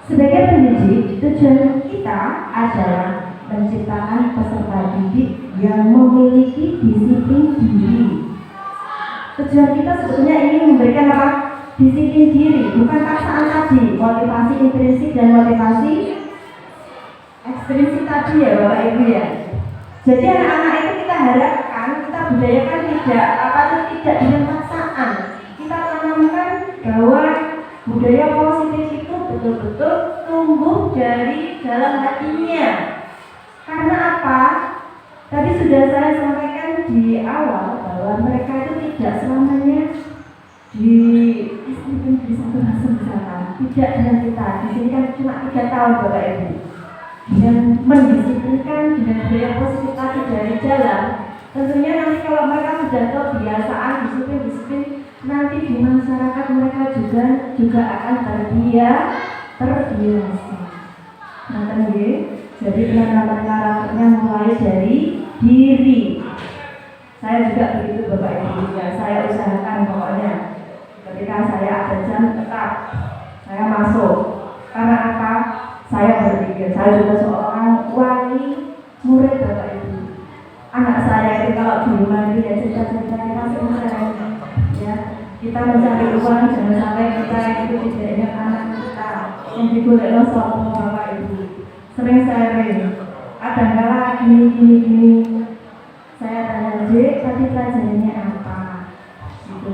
Sebagai pendidik, tujuan kita adalah menciptakan peserta didik yang memiliki disiplin diri. Tujuan kita sebetulnya ingin memberikan apa? Disiplin diri, bukan paksaan tadi, motivasi intrinsik dan motivasi ekstrinsik tadi ya Bapak Ibu ya. Jadi anak-anak itu kita harapkan, kita budayakan tidak dengan paksaan. Kita tanamkan bahwa budaya positif itu betul-betul tumbuh dari dalam hatinya. Karena apa? Tadi sudah saya sampaikan di awal bahwa mereka itu tidak selamanya di satu rasa misalkan. Tidak dengan kita. Di sini kan cuma 3 tahun Bapak Ibu. Dan mendisiplinkan dengan budaya positif tadi dari jalan. Tentunya nanti kalau mereka sudah kebiasaan disiplin, nanti di masyarakat mereka juga akan terbiasa. Nah, jadi penanaman karakternya mulai dari diri. Saya juga begitu Bapak Ibu ya, saya usahakan pokoknya ketika saya ada jam tetap saya masuk. Karena apa? Saya berpikir saya juga seorang wali murid Bapak Ibu. Anak saya itu kalau di rumah itu ya cerita-cerita kita sekarang ya, kita mencari uang jangan sampai kita itu tidak ingat anak kita yang digolek sama Bapak Ibu. Sering kadang-kala gini saya tanya, Dek, tadi pelajarannya apa? Gitu.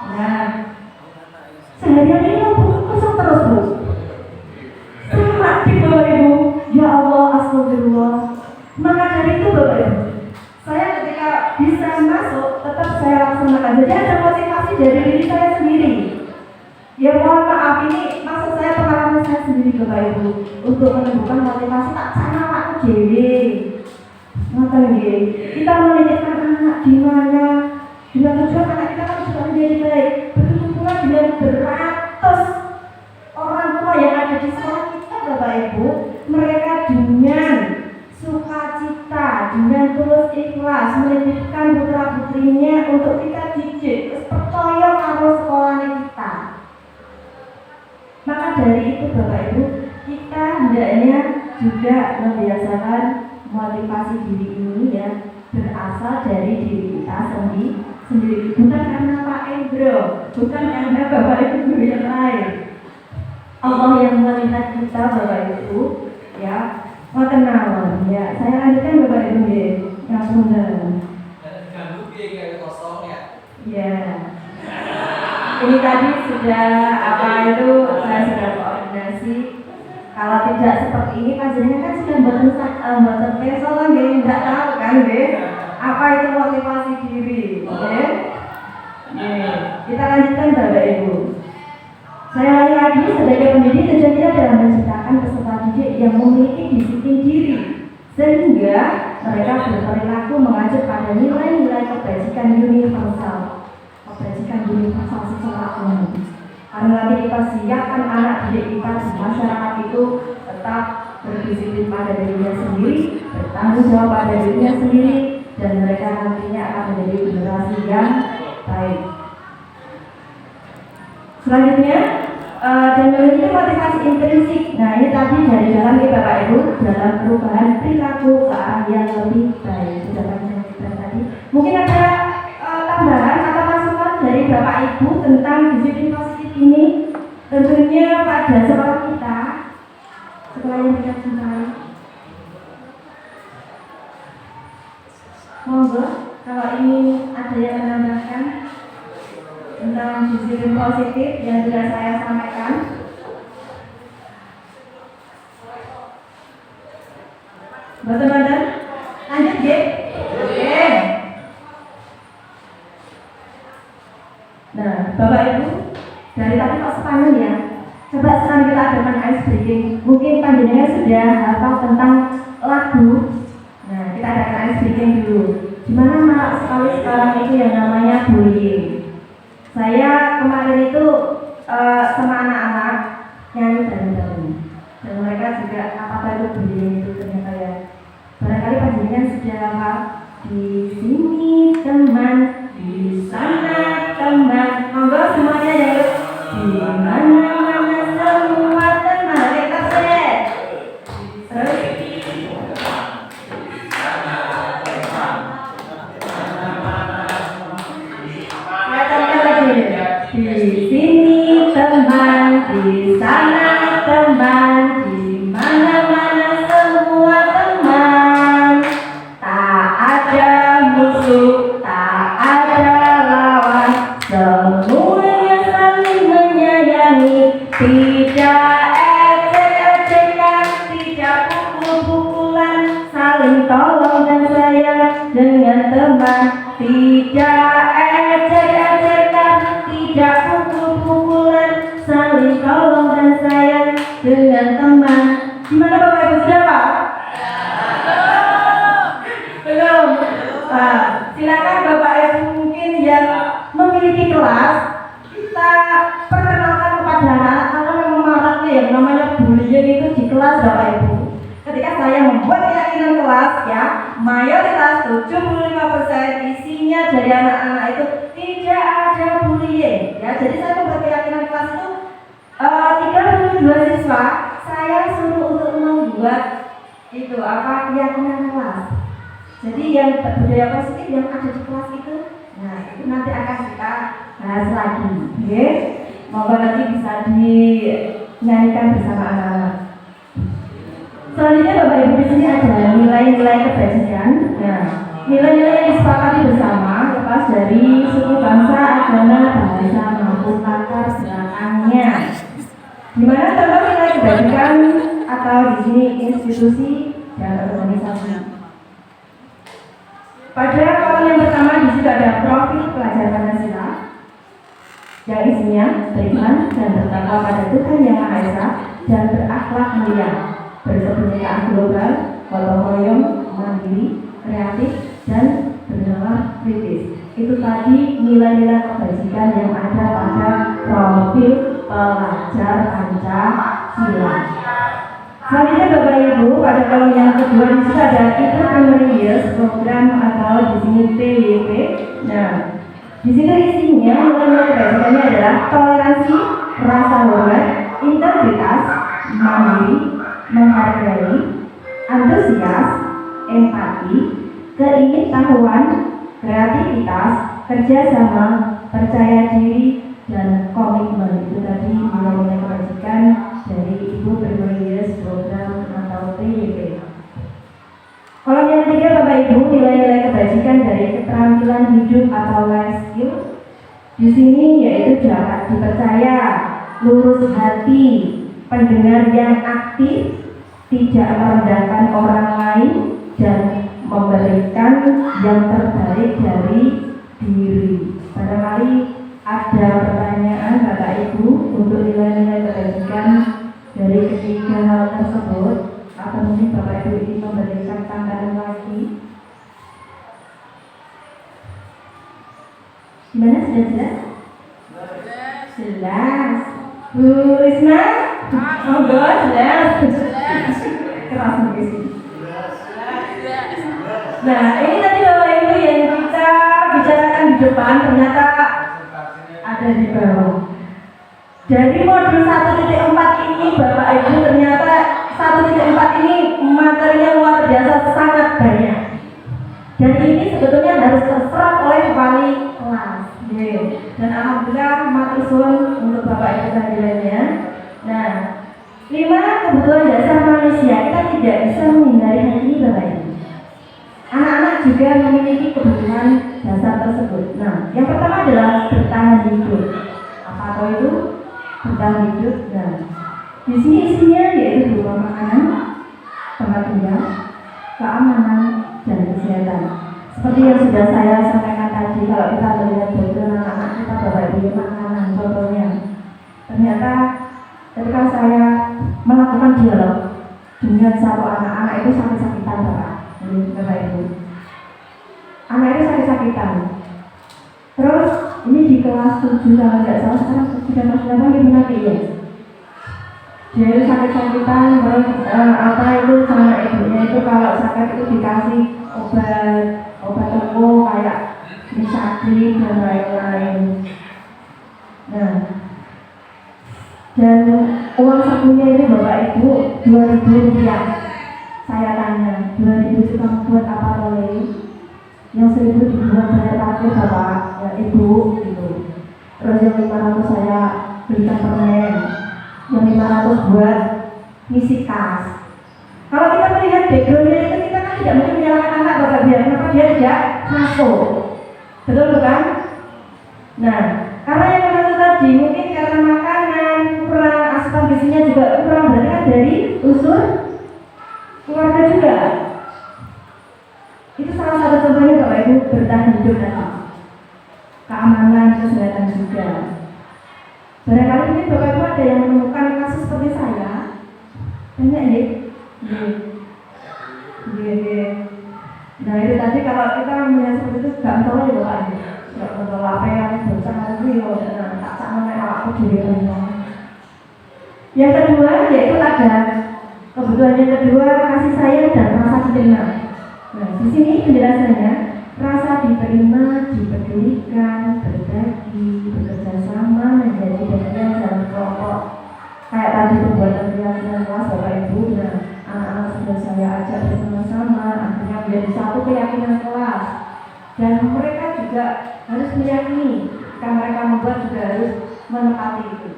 Nah, seharian ini aku kosong terus Bu. Saya mati Bapak Ibu. Ya Allah, astagfirullah. Maka dari itu Bapak Ibu, saya ketika bisa masuk tetap saya laksanakan. Jadi ada motivasi dari diri saya sendiri. Ya mohon maaf, ini maksud saya pengalaman saya sendiri Bapak Ibu, untuk menemukan motivasi tak sana waktu dewi. Ngoten nggih. Kita menitipkan anak di mana tujuan anak kita kan sudah menjadi baik. Begitu dengan beratus orang tua yang ada di sekolah kita, Bapak Ibu, mereka dengan sukacita, dengan tulus ikhlas menitipkan putra putrinya untuk kita didik, terus percaya karo sekolah kita. Maka dari itu Bapak Ibu, kita hendaknya juga membiasakan motivasi diri ini ya berasal dari diri kita sendiri, bukan karena Pak Endro, bukan karena Bapak Ibu guru yang lain. Allah yang melihat kita Bapak Ibu ya. Mau kenal ya, saya lanjutkan Bapak Ibu ya, yang benar. Ganggu kayak kosong ya. Ya. Ini tadi sudah apa itu saya sudah koordinasi. Kalau tidak seperti ini panjenengan kan sudah buatan pesol kan dia tidak tahu kan deh apa itu motivasi diri, ya. Kita lanjutkan Bapak Ibu. Saya lagi sebagai pendidik tujuan kita dalam menciptakan peserta didik yang memiliki disiplin diri sehingga mereka berperilaku mengacu pada nilai-nilai kebajikan universal secara umum. Karena nanti kita siapkan anak didik kita di masyarakat itu tetap berdisiplin pada dirinya sendiri, bertanggung jawab pada dirinya sendiri, dan mereka nantinya akan menjadi generasi yang baik. Selanjutnya, dan memiliki motivasi intrinsik. Nah ini tadi dari dalam kita Bapak Ibu dalam perubahan perilaku ke arah yang lebih baik. Sudah panjang tadi. Mungkin ada tambahan atau masukan dari Bapak Ibu tentang disiplin positif ini. Tentunya pada sekolah kita, sekolah yang kita cintai. Monggo, kalau ini ada yang menambahkan tentang disiplin positif yang sudah saya sampaikan. Betul-betul? Lanjut ya? Oke. Nah, Bapak Ibu, dari tadi kok sepanjang ya? Coba sekarang kita adakan ice breaking. Mungkin panjenengan sudah hafal tentang lagu. Nah, kita adakan ice breaking dulu. Dimana marak sekali sekarang itu yang namanya bullying. Saya kemarin itu sama anak-anak nyanyi bareng-bareng, dan mereka juga apa itu bullying itu ternyata ya. Barangkali panjenengan sudah hafal. Di sini teman, di sana teman. Monggo semuanya ya. Di mana-mana semua teman. Kita set. Terus. Di sini teman, di sana teman, di mana-mana semua teman. Tak ada musuh, tak ada lawan, semuanya saling menyayangi. Tidak ejek-ejekan, tidak pukul-pukulan, saling tolong dan sayang dengan teman. Tidak ejek-ejekan, tidak pukul-pukulan, saling tolong dan sayang dengan teman. Gimana Bapak Ibu sudah Pak? Belum? Silakan Bapak Ibu mungkin yang memiliki kelas, kita perkenalkan kepada anak-anak karena memang maraknya yang namanya bullying itu di kelas Bapak Ibu. Ketika saya membuat keyakinan kelas ya, mayoritas 75% isinya dari anak-anak itu tidak ada bullying ya. Jadi saya membuat keyakinan kelas itu 32 siswa saya suruh untuk membuat itu keyakinan kelas. Jadi yang budaya positif yang ada di kelas itu, nah itu nanti akan kita bahas lagi, oke? Moga nanti bisa dinyanyikan bersama anak-anak. Selanjutnya Bapak Ibu di sini ada nilai-nilai kebajikan. Nah, nilai-nilai yang disepakati bersama lepas dari suku bangsa, agama, bahasa maupun latar belakangnya. Di mana contoh nilai kebajikan atau di sini institusi dan organisasi. Pada kolom yang pertama di situ ada profil pelajar Pancasila yang isinya beriman dan bertakwa pada Tuhan Yang Maha Esa dan berakhlak mulia, berkebinekaan global, gotong royong, mandiri, kreatif, dan bernalar kritis. Itu tadi nilai-nilai kebajikan yang ada pada profil pelajar Pancasila. Selanjutnya Bapak Ibu, pada kolom yang kedua di situ ada Entrepreneur Years program atau di sini PYP. Nah, di situ isinya nilai-nilai kebajikannya adalah toleransi, rasa hormat, integritas, mandiri, menghargai, antusias, empati, keingintahuan, kreativitas, kerjasama, percaya diri, dan komitmen. Itu tadi nilai-nilai kebajikan dari Ibu Primarius program atau PYP. Kolom yang ketiga Bapak Ibu, nilai-nilai kebajikan dari keterampilan hidup atau life skill. Di sini yaitu dapat dipercaya, lurus hati, pendengar yang aktif, tidak merendahkan orang lain, dan memberikan yang terbaik dari diri. Barangkali ada pertanyaan Bapak Ibu untuk nilai-nilai kebajikan dari ketiga hal tersebut, atau mungkin Bapak Ibu ingin memberikan tambahan lagi? Gimana, sudah jelas? Jelas. Bu Risma? Oh God, jelas. Keras mungkin sih. Nah, ini tadi Bapak Ibu yang kita bicarakan di depan ternyata ada di bawah. Jadi modul 1.4 ini Bapak Ibu ternyata 1.4 ini materinya luar biasa, sangat banyak. Dan ini sebetulnya harus terserap oleh wali kelas. Dan alhamdulillah matur suwun untuk Bapak Ibu sekalian. Nah, 5 kebutuhan dasar manusia kita tidak bisa menghindari hal ini Bapak Ibu. Anak-anak juga memiliki kebutuhan dasar tersebut. Nah, yang pertama adalah bertahan hidup. Apa itu? Bertahan hidup. Nah, di sini isinya yaitu berupa makanan, tempat tinggal, keamanan, dan kesehatan. Seperti yang sudah saya sampaikan tadi, kalau kita melihat background anak-anak kita Bapak Ibu makanan, contohnya, ternyata ketika saya melakukan dialog dengan satu anak itu sakit-sakitan Bapak Ibu. Anak itu sakit-sakitan. Terus ini di kelas 7 kalau tidak salah, sekarang sudah masuk apa gimana ya? Dia itu sakit-sakitan, terus apa itu sama ibunya itu kalau sakit itu dikasih obat tepung kayak misakri dan lain-lain. Nah, dan uang sakunya ini Bapak Ibu 2.000 rupiah. Saya tanya, 2.000 itu kamu buat apa oleh? Yang 1.000 dibuat saya pakai Bapak ya, Ibu gitu. Terus yang 500 saya belikan permen, yang 500 buat ngisi kas. Kalau kita melihat backgroundnya itu kita kan tidak mungkin menyalahkan anak Bapak biar kenapa dia tidak masuk, betul bukan? Nah, karena yang satu tadi mungkin karena makanan kurang, asupan gizinya juga kurang, berarti kan dari unsur keluarga juga. Itu salah satu contohnya Bapak Ibu bertahan hidup tadi. Keamanan, kesehatan juga. Barangkali mungkin Bapak Ibu ada yang menemukan kasus seperti saya. Banyak ya? Iya. Nah itu tadi kalau kita melihat seperti itu gak tahu ya Bapak Ibu. Gak tahu apa yang bocah itu ya. Tak sama kayak aku diri rumah. Yang kedua yaitu ada kebutuhan yang kedua, kasih sayang dan rasa diterima. Nah, di sini penjelasannya rasa diterima, dipedulikan, berbagi, bekerja sama, menjadi bagian dalam kelompok. Kayak tadi pembuatan keyakinan kelas Bapak Ibu. Nah, anak-anak sudah saya ajak bersama-sama, akhirnya menjadi satu keyakinan kelas. Dan mereka juga harus meyakini, jika mereka membuat juga harus menepati itu.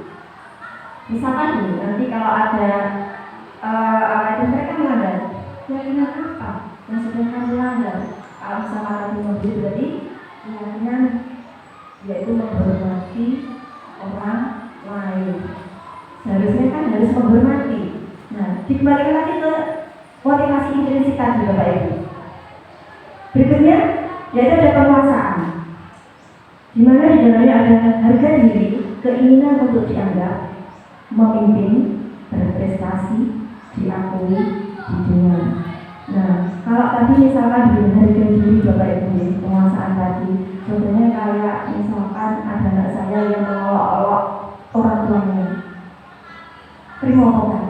Misalkan nih, nanti kalau ada mereka melanggar keyakinan apa yang sudah kami langgar. Kalau misalnya tadi mobil berarti keyakinan yaitu menghormati orang lain. Seharusnya kan harus menghormati. Nah, dikembalikan lagi ke motivasi intrinsik tadi Bapak Ibu. Berikutnya yaitu ada penguasaan, di mana di dalamnya ada harga diri, keinginan untuk dianggap, memimpin, berprestasi, diakui, didengar. Nah, kalau tadi misalkan di harga diri Bapak Ibu ya, penguasaan tadi. Contohnya kayak misalkan ada anak saya yang mengolok-olok orang tuanya. Terima kasih.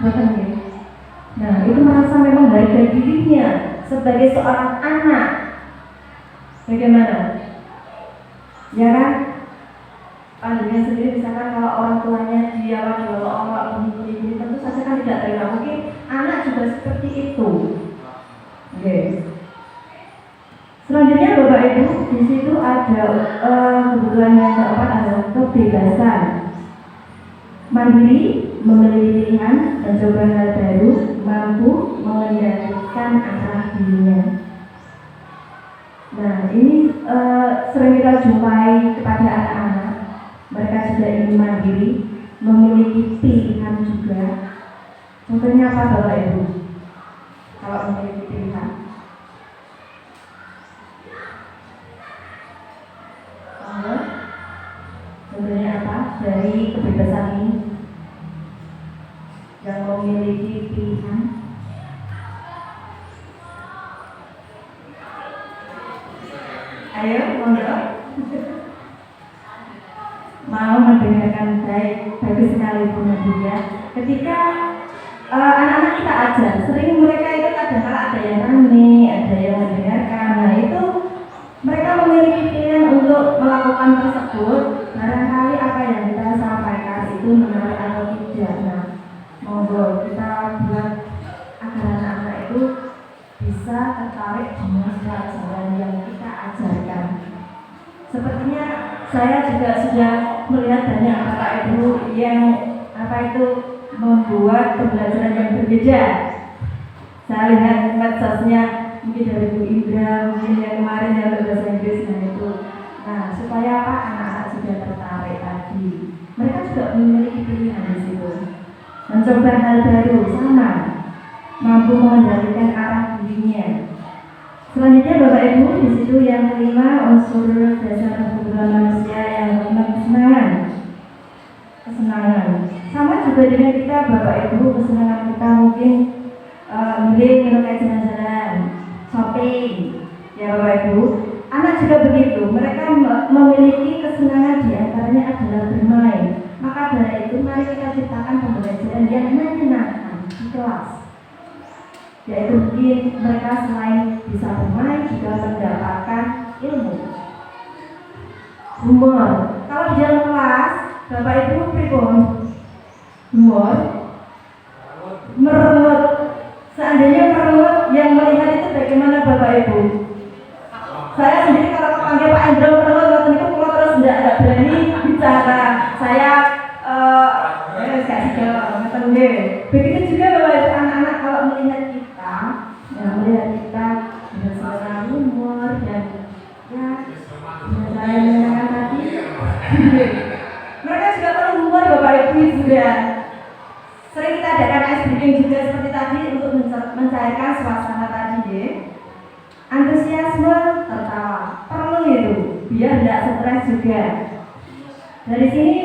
Betul ya? Nah, itu merasa memang harga dirinya sebagai seorang anak. Bagaimana? Ya kan? Pandangan sendiri misalkan kalau orang tuanya dia orang begini tentu saja kan tidak terima. Mungkin anak juga seperti itu. Oke. Selanjutnya Bapak Ibu di situ ada kebutuhan yang keempat adalah kebebasan, mandiri, memiliki pilihan, mencoba hal baru, mampu mengendalikan arah dirinya. Nah ini sering kita jumpai kepada anak-anak. Mereka juga ingin mandiri, memiliki pilihan juga. Contohnya apa Bapak Ibu? Kalau memiliki pilihan, contohnya apa dari kebebasan ini yang memiliki pilihan? Ayo, monggo. Mau mendengarkan bagus sekali Bu Nadia. Ketika anak-anak kita ajar, sering mereka itu kadang-kadang ada yang rame, ada yang mendengarkan. Nah itu mereka memiliki pilihan untuk melakukan tersebut. Barangkali apa yang kita sampaikan itu menarik atau tidak. Nah, monggo kita buat agar anak-anak itu bisa tertarik dengan pelajaran yang kita ajarkan. Sepertinya saya juga sudah melihat banyak Bapak Ibu yang membuat pembelajaran yang berbeda. Saya lihat medsosnya mungkin dari Bu Indra, mungkin yang kemarin yang berbahasa Inggris. Nah supaya apa anak-anak juga tertarik tadi. Mereka juga memiliki pilihan di situ. Mencoba hal baru sama, mampu mengendalikan arah dirinya. Selanjutnya Bapak Ibu di situ yang kelima unsur dasar kebutuhan manusia yang kelima kesenangan. Sama juga dengan kita Bapak Ibu, kesenangan kita mungkin mending kayak jalan-jalan, shopping, ya Bapak Ibu. Anak juga begitu, mereka memiliki kesenangan diantaranya adalah bermain. Maka dari itu mari kita ciptakan pembelajaran yang menyenangkan di kelas. Yaitu mungkin mereka selain bisa bermain juga mendapatkan ilmu. Humor. Kalau di dalam kelas, Bapak Ibu pripun? Humor. Merengut. Seandainya merengut yang melihat itu bagaimana Bapak Ibu? Saya sendiri kalau kepanggil Pak Endro merengut waktu itu kalau terus tidak berani bicara. Saya begitu juga Bapak Ibu anak-anak kalau melihat kita, dengan selera humor dan saya menyenangkan tadi. Mereka juga perlu humor Bapak Ibu juga. Sering kita adakan ice breaking juga seperti tadi untuk mencairkan suasana tadi deh. Antusiasme, tertawa, perlu itu biar tidak stres juga. Dari sini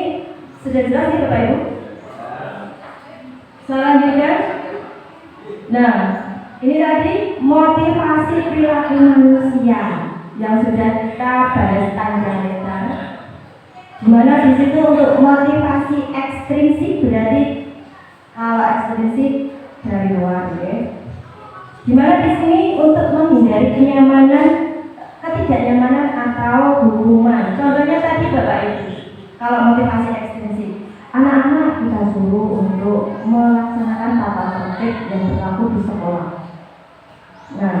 sudah jelas nih Bapak Ibu. Selanjutnya, nah ini tadi motivasi perilaku manusia yang sudah kita bahas panjang lebar. Dimana di situ untuk motivasi ekstrinsik berarti kalau ekstrinsik dari luar ya. Dimana di sini untuk menghindari ketidaknyamanan atau hukuman. Contohnya tadi Bapak Ibu, kalau motivasi ekstrinsik, anak-anak kita suruh untuk melaksanakan tata tertib yang berlaku di sekolah. Nah,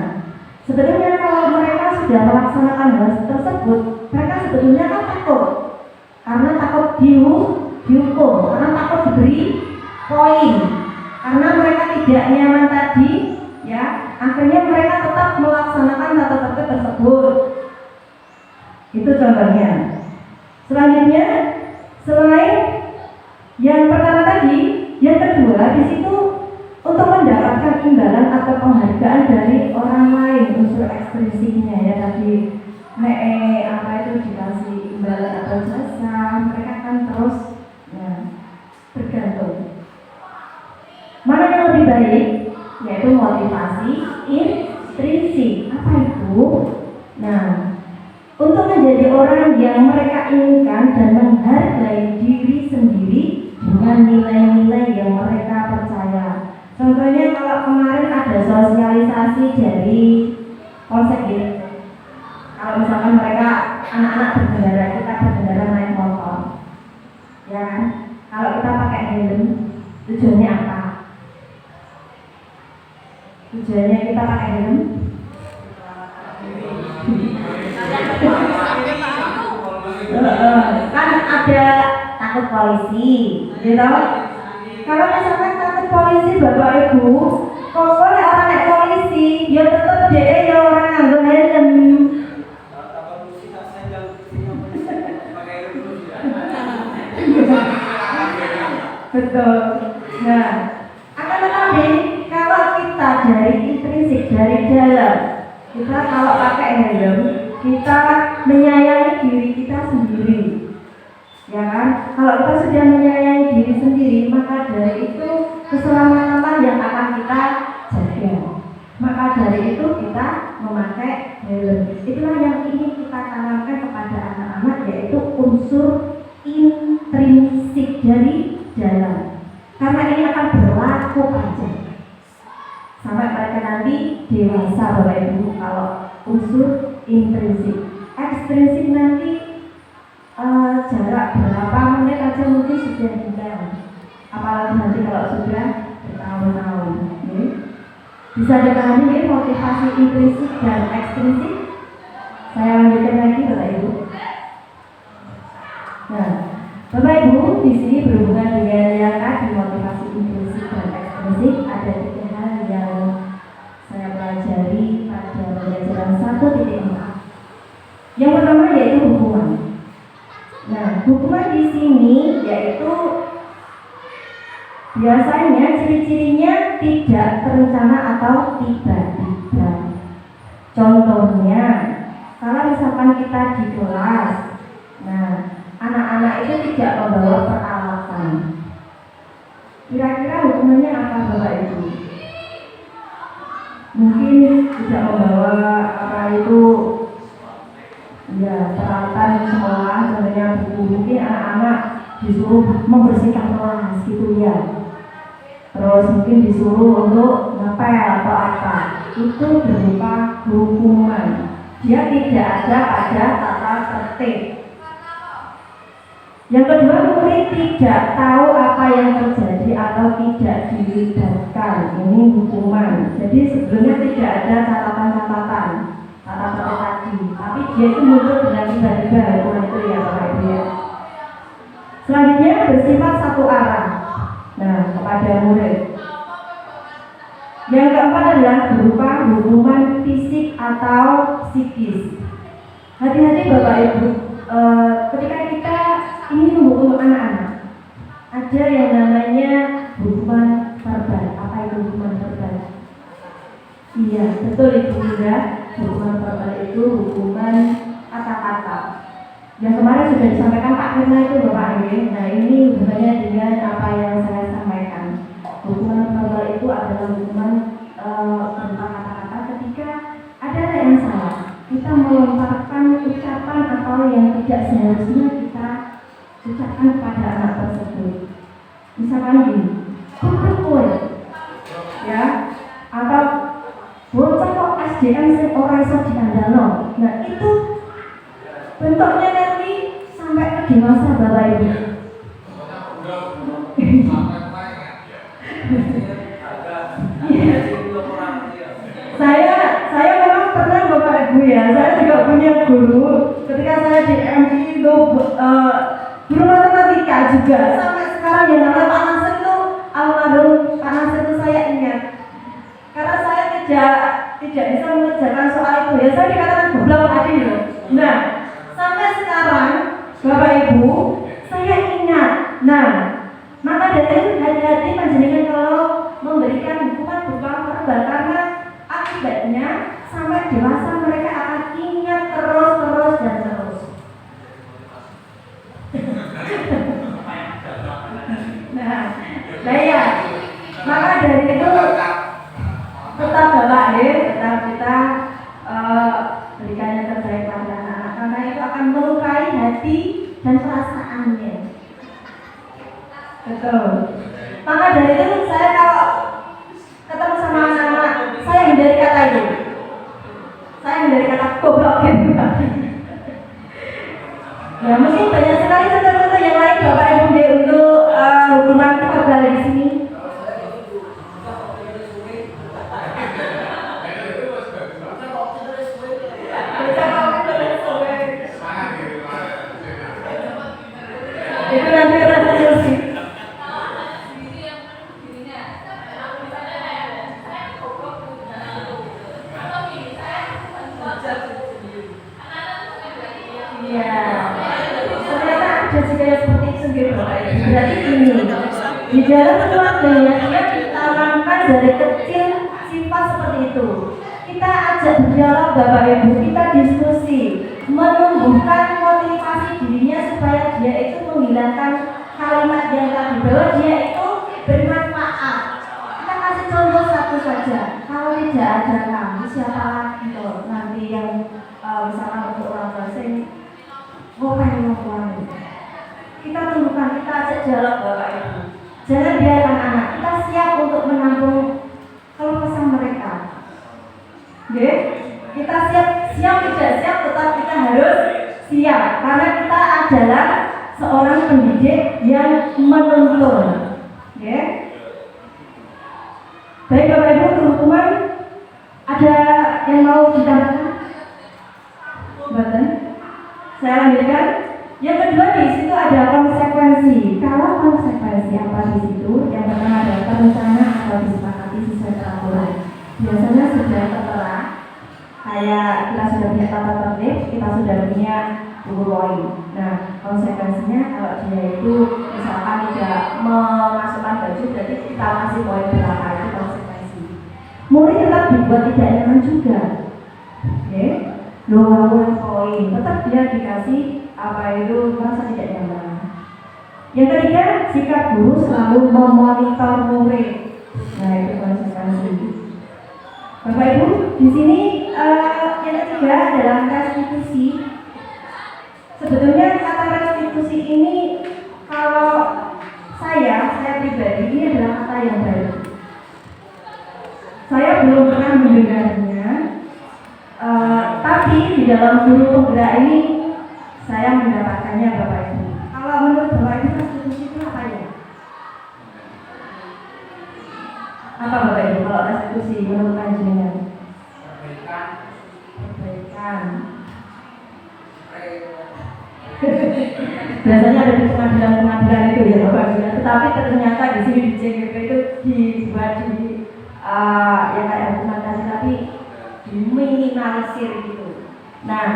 sebetulnya kalau mereka sudah melaksanakan hal tersebut, mereka sebetulnya kan takut, karena takut dihukum, karena takut diberi poin, karena mereka tidak nyaman tadi. Ya, akhirnya mereka tetap melaksanakan tata tertib tersebut. Itu contohnya. Selanjutnya, selain yang pertama tadi, yang kedua di situ untuk mendapatkan imbalan atau penghargaan dari orang lain, unsur ekstrinsiknya ya tadi. Apa itu dikasih imbalan atau jasa, mereka kan terus bergantung. Mana yang lebih baik? Yaitu motivasi intrinsik. Apa itu? Nah, untuk menjadi orang yang mereka inginkan dan menghargai diri sendiri dengan nilai-nilai yang mereka percaya. Contohnya kalau kemarin ada sosialisasi dari polsek gitu. Kalau misalkan mereka anak-anak berkendara, kita berkendara naik motor, ya kan? Kalau kita pakai helm, tujuannya apa? Tujuannya kita pakai helm? Kan ada takut polisi, gitu. Kalau misalkan takut polisi, bapak ibu, pokoknya orang naik polisi, ya tetap dia ya orang nganggo helm. Betul. Nah, akan tetapi kalau kita dari intrinsik, dari dalam, kita kalau pakai helm, kita menyayangi diri kita sendiri, ya kan? Kalau kita sudah menyayangi diri sendiri, maka dari itu keselamatan yang akan kita jaga. Maka dari itu kita memakai helm. Itulah yang ingin kita tanamkan kepada anak-anak, yaitu unsur intrinsik dari dalam. Karena ini akan berlaku panjang sampai mereka nanti dewasa, Bapak Ibu. Kalau unsur intrinsik, ekstrinsik nanti jarak berapa menit aja mungkin sudah hilang. Apalagi nanti kalau sudah bertahun-tahun. Bisa dipahami ya motivasi intrinsik dan ekstrinsik. Saya lanjutkan lagi, Bapak Ibu. Nah, Bapak Ibu, di sini berhubungan dengan yang tadi motivasi intrinsik dan ekstrinsik, ada 3 hal yang saya pelajari pada pelajaran 1.4. Yang pertama yaitu hukuman. Nah, hukuman di sini yaitu biasanya ciri-cirinya tidak terencana atau tiba-tiba. Contohnya, kalau misalkan kita di kelas, nah anak-anak itu tidak membawa peralatan. Kira-kira hukumannya apa, Bapak Ibu? Mungkin tidak membawa apa itu, ya peralatan sekolah, contohnya buku. Mungkin anak-anak disuruh membersihkan kelas gitu ya. Terus mungkin disuruh untuk ngepel atau apa. Itu berupa hukuman. Dia tidak ada pada tata tertib. Yang kedua, murid tidak tahu apa yang terjadi atau tidak dilibatkan. Ini hukuman. Jadi sebelumnya tidak ada catatan-catatan tata tertib tadi, tapi dia itu muncul dengan tiba-tiba. Hukuman itu ya, Bapak Ibu ya. Selanjutnya bersifat satu arah. Nah, kepada murid. Yang keempat adalah berupa hukuman fisik atau psikis. Hati-hati Bapak Ibu, ketika kita ingin menghukum anak-anak, ada yang namanya hukuman verbal. Apa itu hukuman verbal? Iya, betul Ibu Linda. Hukuman verbal itu hukuman kata-kata. Yang kemarin sudah disampaikan Pak Firna itu Bapak Ibu. Nah, ini hubungannya dengan apa yang saya sampaikan. Hukuman verbal itu adalah hukuman berupa kata-kata ketika ada yang salah. Kita melontarkan ucapan atau yang tidak seharusnya kita ucapkan kepada anak tersebut. Misalkan gini, kue, ya, atau bocah kok SDM sing ora iso diandalno. Nah, itu bentuknya nanti sampai ke dewasa, Bapak Ibu. Saya memang pernah Bapak Ibu ya, saya juga punya guru ketika saya di MI itu guru matematika juga. Sampai sekarang yang namanya Pak Nasir itu almarhum Pak Nasir itu saya ingat. Karena saya tidak bisa mengerjakan soal itu ya, saya dikatakan goblok tadi loh. Nah, sampai sekarang Bapak Ibu saya ingat. Nah, maka dari itu hati-hati panjenengan kalau memberikan hukuman berupa verbal, karena akibatnya sampai dewasa mereka akan ingat terus dan terus. Nah ya, maka dari itu tetap Bapak kita berikan yang terbaik pada anak-anak, karena itu akan melukai hati dan perasaannya. Betul. Maka dari itu saya kalau ketemu sama anak-anak, saya hindari kata itu. Saya hindari kata goblok gitu. Ya mungkin banyak sekali contoh-contoh yang lain Bapak Ibu untuk hukuman kita berada di sini. Itu nanti resolusi. Iya. Ternyata ada juga yang seperti itu gitu. Berarti ini di dalam keluarganya dia ditanamkan dari kecil sifat seperti itu. Kita ajak berdialog Bapak Ibu, kita diskusi, menumbuhkan motivasi dirinya supaya dia itu menghilangkan kalimat yang tadi bahwa dia itu bermanfaat. Kita kasih contoh satu saja. Kalau tidak ada kamu, siapa lagi loh nanti yang misalkan untuk orang asing ngomong ngomong. Kita tumbuhkan, kita ajak dialog Bapak Ibu. Jangan biarkan anak kita siap untuk menampung kalau pesan mereka. Oke? Kita siap tidak siap, tetap kita harus siap karena kita adalah seorang pendidik yang menuntun. Oke? Baik Bapak Ibu, teman-teman, ada yang mau ditambahkan? Badan? Saya lanjutkan. Yang kedua di situ ada konsekuensi. Kalau konsekuensi apa di situ? Yang pertama adalah terencana atau disepakati sesuai peraturan. Biasanya sudah tertera. Kayak kita sudah punya tata tertib, kita sudah punya buku poin. Nah, konsekuensinya kalau dia itu misalkan tidak memasukkan baju, berarti kita kasih poin berapa, itu konsekuensi. Murid tetap dibuat tidak nyaman juga. Oke? Lower poin, tetap dia dikasih apa itu merasa tidak nyaman. Yang ketiga, sikap guru selalu memonitor murid. Nah, itu konsekuensi. Bapak Ibu, di sini yang ketiga adalah restitusi. Sebetulnya kata restitusi ini kalau saya pribadi ini adalah kata yang baru. Saya belum pernah mendengarnya, tapi di dalam guru penggerak ini saya mendapatkannya Bapak Ibu. Kalau menurut Bapak Ibu restitusi itu apa ya? Apa Bapak Ibu kalau restitusi menurut panjenengan? Perbaikan. Biasanya ada di pengadilan itu ya Bapak Ibu. Tetapi ternyata di sini di JGP itu dibuat di yang kayak hukuman tadi, tapi diminimalisir gitu. Nah,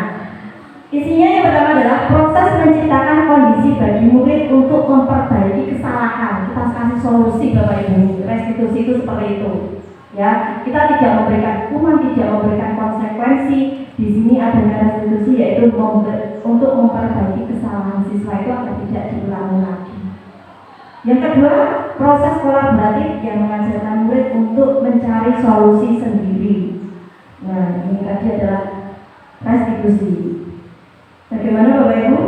isinya yang pertama adalah proses menciptakan kondisi bagi murid untuk memperbaiki kesalahan. Kita kasih solusi Bapak Ibu. Restitusi itu seperti itu. Ya, kita tidak memberikan hukuman, tidak memberikan konsekuensi. Di sini adanya restitusi yaitu untuk memperbaiki kesalahan siswa itu agar tidak diulangi lagi. Yang kedua, proses kolaboratif yang mengajarkan murid untuk mencari solusi sendiri. Nah, ini tadi adalah restitusi. Bagaimana Bapak Ibu?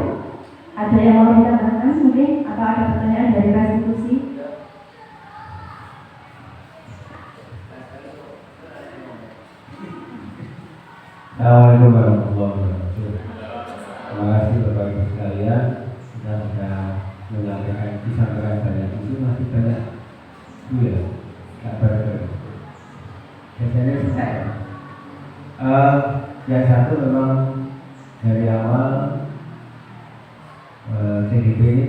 Ada yang mau ditambahkan mungkin? Atau ada pertanyaan dari restitusi? Assalamualaikum warahmatullahi wabarakatuh. Terima kasih Bapak Ibu sekalian. Kita sudah menyampaikan disampaikan banyak, itu masih banyak itu ya, kabar biasanya bisa ya. Yang satu memang dari awal CDP ini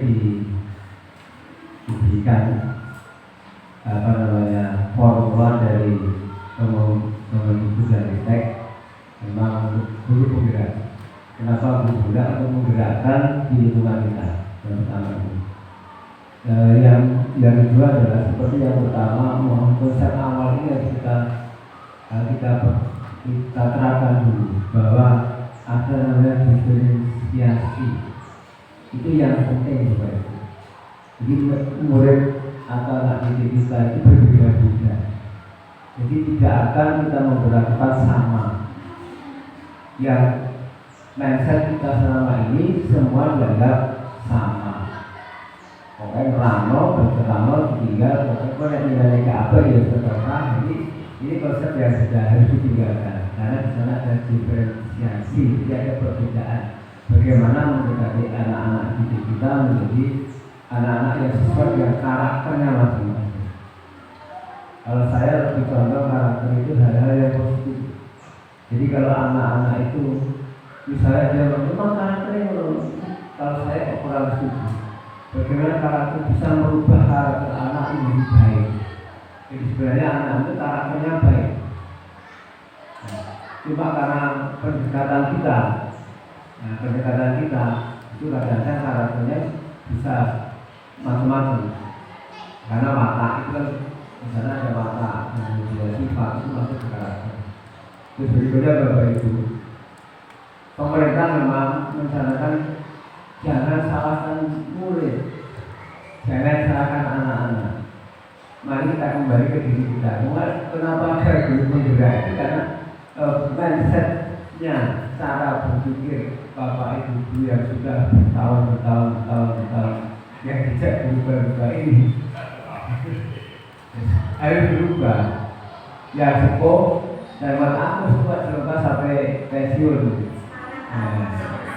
diberikan formula dari Kemendikbud dan Ristek memang guru penggerak. Kenapa guru penggerak? Untuk menggerakkan di lingkungan kita. Yang pertama itu. Yang kedua adalah seperti yang pertama, konsep awal ini harus kita terapkan dulu bahwa ada namanya diferensiasi. Itu yang penting Bapak Ibu. Jadi murid atau anak didik kita itu berbeda-beda. Jadi tidak akan kita memperlakukan sama. Yang mindset kita selama ini semua dianggap sama. Pokoknya rano, berterano, ditinggal, pokoknya nilai ke apa ya terserah. Ini konsep yang sudah harus ditinggalkan. Karena di sana ada diferensiasi, tidak ada perbedaan. Bagaimana mendekati anak-anak didik kita menjadi anak-anak yang sesuai dengan karakternya masing-masing. Kalau saya lebih contoh karakter itu hal-hal yang positif. Jadi kalau anak-anak itu misalnya dia memang karakternya kalau saya kok kurang setuju. Bagaimana karakter bisa merubah karakter anak menjadi baik. Jadi sebenarnya anak itu karakternya baik. Cuma karena pendekatan kita, pendekatan kita itu kadang-kadang karakternya bisa macam-macam. Karena watak itu kan misalnya ada watak, kemudian sifat itu masuk ke karakter. Terus berikutnya Bapak Ibu, pemerintah memang mencanangkan jangan salahkan murid, jangan salahkan anak-anak. Mari kita kembali ke diri kita. Kenapa ada guru penggerak? Itu karena mindsetnya, cara berpikir Bapak Ibu yang sudah bertahun-tahun yang tidak berubah ini harus berubah. Ya sepuh dan buat aku semua coba sampai pensiun.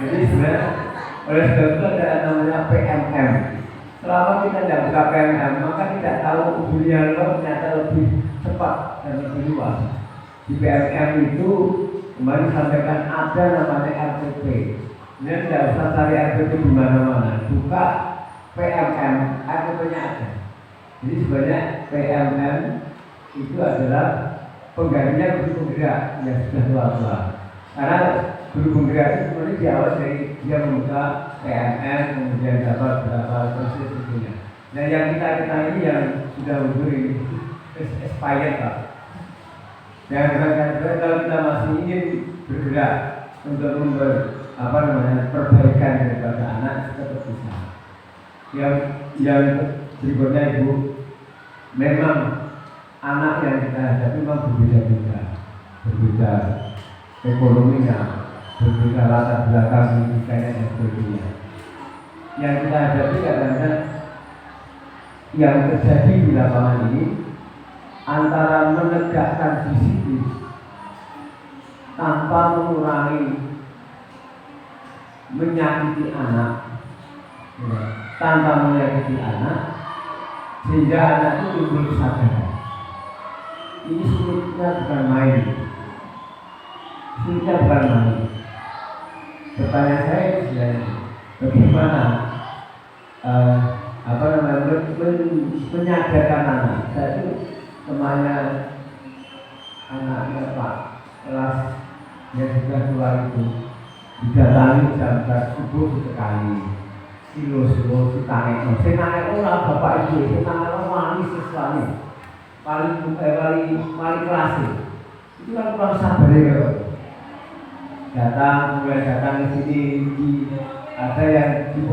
Jadi sebenarnya oleh sebab itu ada namanya PMM. Selama kita tidak buka PMM, maka tidak tahu dunia luar ternyata lebih cepat dan lebih luas. Di PMM itu kemarin sampaikan ada namanya RTP. Ini tidak usah cari RTP di mana-mana. Buka PMM, RTP-nya ada. Jadi sebenarnya PMM itu adalah penggantinya guru penggerak yang sudah tua-tua. Karena guru penggerak itu sebenarnya diawal dari dia membuka PMM, kemudian dapat berapa proses itunya. Dan yang kita ini yang sudah umur ini expired Pak. Dan kalau kita masih ingin bergerak untuk perbaikan daripada anak tetap bisa. Yang berikutnya Ibu, memang anak yang kita hadapi memang berbeda ekonominya, berbeda latar belakang pendidikannya dan sebagainya. Yang kita hadapi kadang-kadang yang terjadi di lapangan ini antara menegakkan disiplin tanpa mengurangi menyakiti anak, tanpa menyakiti anak, sehingga anak itu timbul kesadaran. Ini sulitnya bukan main. Sulitnya bukan main. Pertanyaan saya itu bagaimana menyadarkan anak. Saya itu temannya anaknya Pak kelas yang sudah keluar itu didatangi jam subuh sekali. Silo ditanya, saya nanya orang bapak ibu, saya nanya orang wali sesuatu, wali kelas itu kan kurang sabar ya. Mulai datang ke sini, ada yang di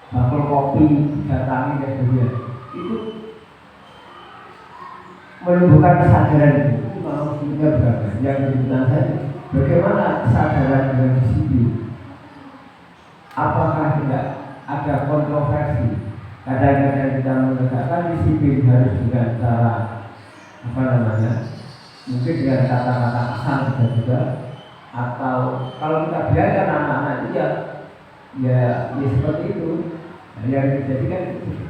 bakul kopi, datangi dan sebagainya. Itu menumbuhkan kesadaran itu memang punya berapa. Yang berikutnya saya, bagaimana kesadaran dengan disiplin? Apakah tidak ada kontroversi? Kadang-kadang kita menegakkan disiplin harus dengan cara mungkin dengan kata-kata asal juga, atau kalau kita biarkan anak-anak itu ya seperti itu. Nah, yang terjadi kan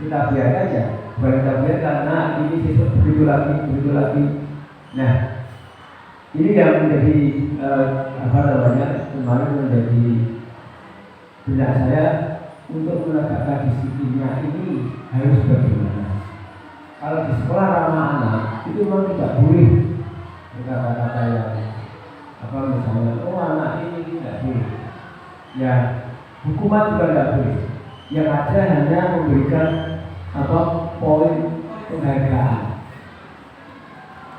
kita biarkan ya, bukan kita biarkan. Nah ini besok begitu lagi. Nah ini yang menjadi kemarin menjadi benak saya untuk menegakkan disiplinnya ini harus bagaimana. Kalau di sekolah ramah anak itu memang tidak boleh kata-kata yang misalnya anak ini tidak boleh. Ya hukuman juga tidak boleh. Yang ada hanya memberikan poin penghargaan.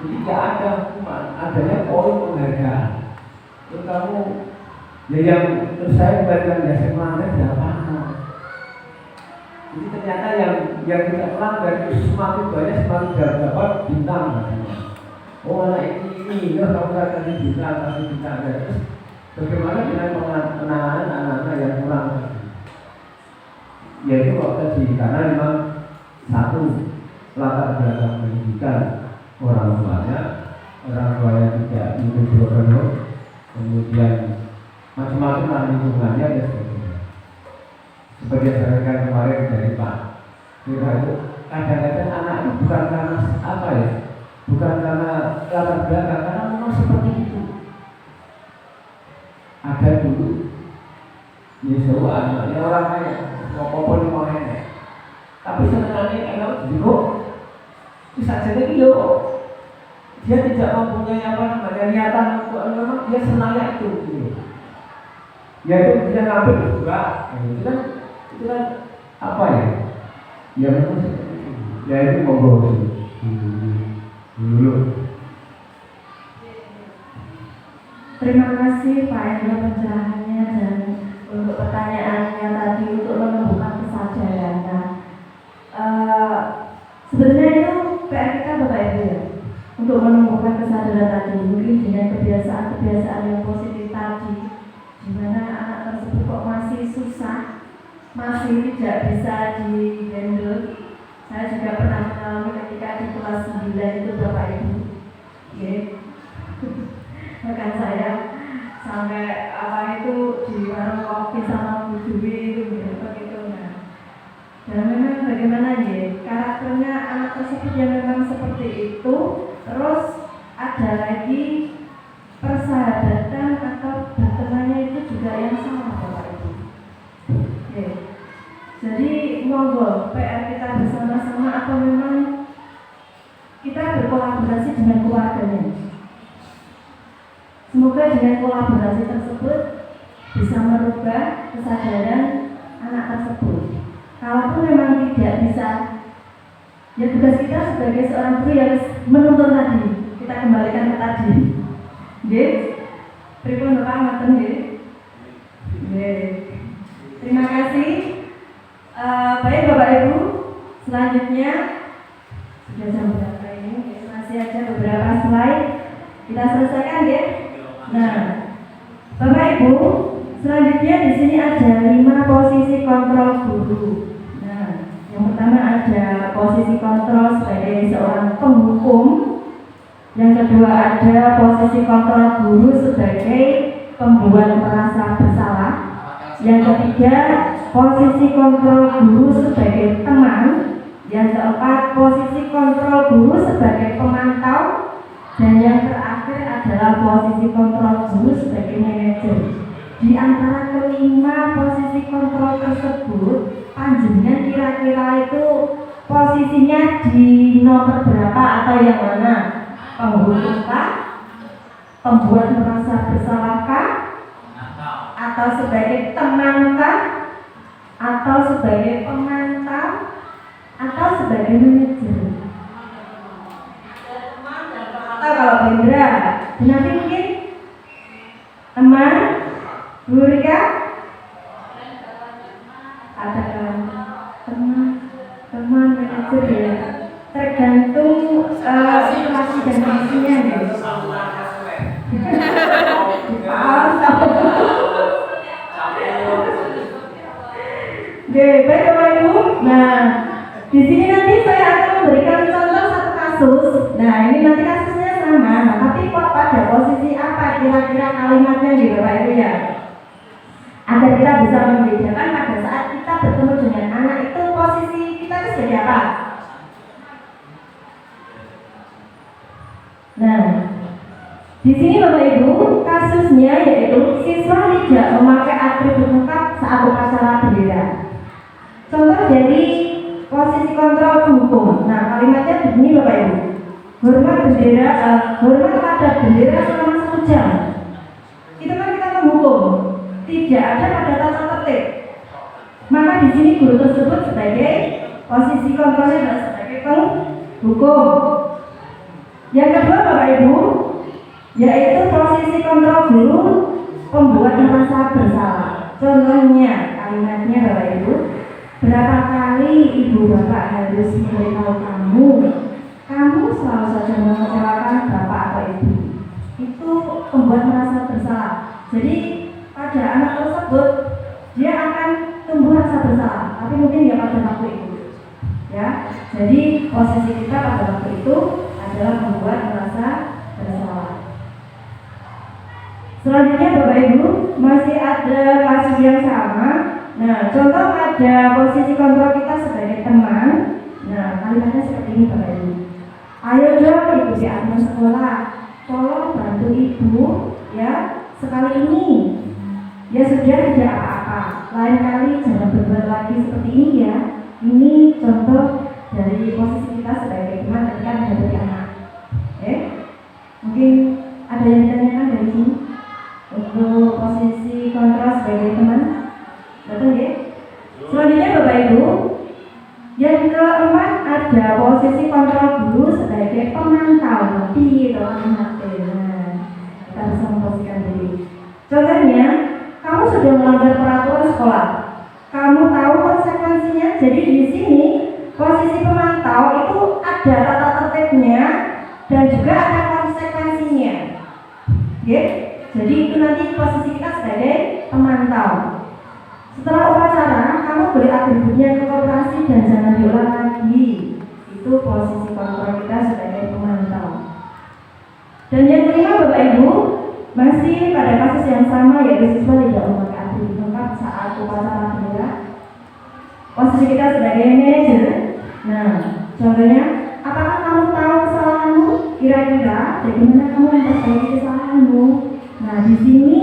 Jadi tidak ada hukuman, adanya poin penghargaan. Terus kamu yang terus saya kembalikan ya semangat tidak apa-apa. Jadi ternyata yang tidak melanggar itu semakin banyak semakin dapat bintang. oh anak ini ya kamu akan bisa bagaimana dengan penanganan anak-anak yang kurang tadi? Yaitu kok tadi karena memang satu latar belakang pendidikan orang tuanya tidak mungkin berpenuh, kemudian macam-macam lah lingkungannya dan sebagainya. Seperti yang saya katakan kemarin dari Pak Kira itu kadang-kadang anak itu bukan karena apa ya, bukan karena latar belakang, karena memang seperti itu. Ada dulu Yesus anaknya orang kaya, mau nenek, tapi sebenarnya kalau dulu bisa jadi dia tidak mempunyai niatan untuk memang dia senangnya itu, yaitu dia ngambil juga, itu kan apa ya? Ya memang seperti itu, yaitu monggo dulu. Terima kasih Pak Hendro pencerahannya dan untuk pertanyaannya tadi untuk menumbuhkan kesadaran. Sebenarnya itu PR kita Bapak Ibu ya, untuk menumbuhkan kesadaran tadi mungkin dengan kebiasaan-kebiasaan yang positif tadi, di mana anak tersebut kok masih susah, masih tidak bisa di-handle. Saya juga pernah mengalami ketika di kelas 9 itu Bapak Ibu, bahkan saya sampai di warung kopi sama Bu Dewi itu begitu. Dan memang bagaimana karakternya anak tersebut yang memang seperti itu. Terus ada lagi persahabatan atau bertemannya itu juga yang salah Bapak Ibu. Jadi monggo PR kita bersama-sama atau memang kita berkolaborasi dengan keluarganya. Semoga dengan kolaborasi tersebut bisa merubah kesadaran anak tersebut. Kalaupun memang tidak bisa, ya tugas kita sebagai seorang guru yang menuntun tadi, kita kembalikan ke tadi. Pripun Bapak ngoten nggih. Terima kasih. Baik Bapak Ibu, selanjutnya sudah jam berapa ini? Masih ada beberapa slide. Kita selesaikan ya. Nah, Bapak Ibu, selanjutnya di sini ada 5 posisi kontrol guru. Nah, yang pertama ada posisi kontrol sebagai seorang penghukum. Yang kedua ada posisi kontrol guru sebagai pembuat merasa bersalah. Yang ketiga, posisi kontrol guru sebagai teman. Yang keempat, posisi kontrol guru sebagai pemantau. Dan yang terakhir adalah posisi kontrol guru sebagai manajer. Di antara kelima posisi kontrol tersebut, panjenengan kira-kira itu posisinya di nomor berapa atau yang mana? Penghukumkah? Pembuat merasa bersalahkah? Atau sebagai temankah? Atau sebagai pemantau? Atau sebagai manajer? Kalau Hendra, nanti mungkin teman, Bu Rika, ada teman manajer ya, tergantung situasi dan kondisinya ya. Baik Bapak Ibu. Nah, di sini nanti saya akan memberikan contoh satu kasus. Nah, ini nanti kasusnya sama, tapi kok pada posisi apa kira-kira kalimatnya di Bapak Ibu ya? Agar kita bisa membedakan pada saat kita bertemu dengan anak itu posisi kita itu sebagai apa? Nah, di sini Bapak Ibu kasusnya yaitu siswa tidak memakai atribut lengkap saat upacara bendera. Contoh dari posisi kontrol hukum. Nah, kalimatnya begini Bapak Ibu. Hormat pada bendera selama 1 jam. Itu kan kita menghukum. Tidak ada pada tata tertib. Maka di sini guru tersebut sebagai posisi kontrolnya adalah sebagai penghukum. Yang kedua Bapak Ibu, yaitu posisi kontrol guru pembuat merasa bersalah. Contohnya kalimatnya Bapak Ibu, berapa kali ibu bapak harus memberitahu kamu kamu selalu saja mengecewakan bapak atau ibu, itu membuat merasa bersalah. Jadi pada anak tersebut dia akan tumbuh rasa bersalah, tapi mungkin ya pada waktu itu, ya. Jadi posisi kita pada waktu itu adalah membuat merasa bersalah. Selanjutnya Bapak Ibu masih ada kasus yang sama. Nah, contoh pada posisi kontrol kita sebagai teman. Nah, kalimatnya seperti ini Bapak Ibu. Ayo dong ikuti aturan sekolah. Tolong bantu ibu ya sekali ini. Ya sudah tidak apa-apa. Lain kali jangan berbuat lagi seperti ini ya. Ini contoh dari posisi kita sebagai teman ketika menghadapi anak. Mungkin ada yang ditanyakan dari sini untuk posisi kontrol sebagai teman. Betul ya? Selanjutnya Bapak Ibu, yang keempat ada posisi kontrol guru sebagai pemantau di ruangan HP. Nah, kita bisa memposisikan diri. Contohnya, kamu sudah melanggar peraturan sekolah. Kamu tahu konsekuensinya. Jadi di sini posisi pemantau itu ada tata tertibnya dan juga ada konsekuensinya. Oke? Jadi itu nanti posisi kita sebagai pemantau. Setelah upacara, kamu beri atributnya ke koperasi dan jangan diulang lagi. Itu posisi kontrol kita sebagai pemantau. Dan yang kelima Bapak Ibu, masih pada kasus yang sama yaitu siswa tidak memakai atribut lengkap saat upacara bendera. Posisi kita sebagai manajer. Nah, contohnya, apakah kamu tahu kesalahanmu? Kira-kira bagaimana kamu memperbaiki kesalahanmu? Nah, di sini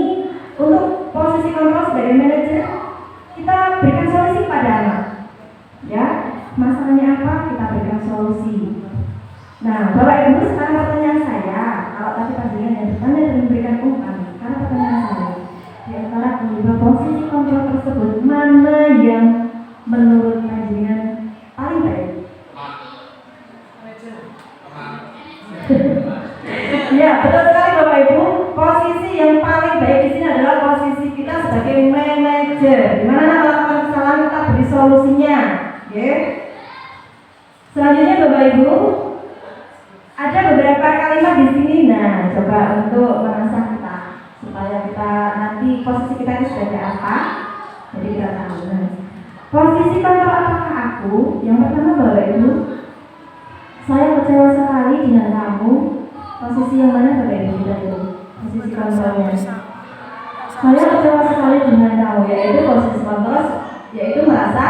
untuk posisi kontrol sebagai manajer kita berikan solusi pada anak. Ya, masalahnya apa? Kita berikan solusi. Nah, Bapak Ibu, sekarang pertanyaan saya, kalau tadi panjenengan yang bertanya dan memberikan umpan, sekarang pertanyaan saya, di antara kelima posisi kontrol tersebut mana yang menurut panjenengan paling baik? Ya, betul sekali Bapak Ibu. Posisi yang paling baik di sini adalah posisi kita sebagai manajer. Di mana melakukan kesalahan kita beri solusinya. Oke. Selanjutnya Bapak Ibu, ada beberapa kalimat di sini. Nah, coba untuk mengasah kita supaya kita nanti posisi kita itu sebagai apa. Jadi kita tahu. Nah, posisi kontrol apakah aku? Yang pertama Bapak Ibu, saya kecewa sekali dengan kamu. Posisi yang mana Bapak Ibu kita itu? Posisi kontrolnya. Saya kecewa sekali dengan kamu, yaitu posisi kontrol, yaitu merasa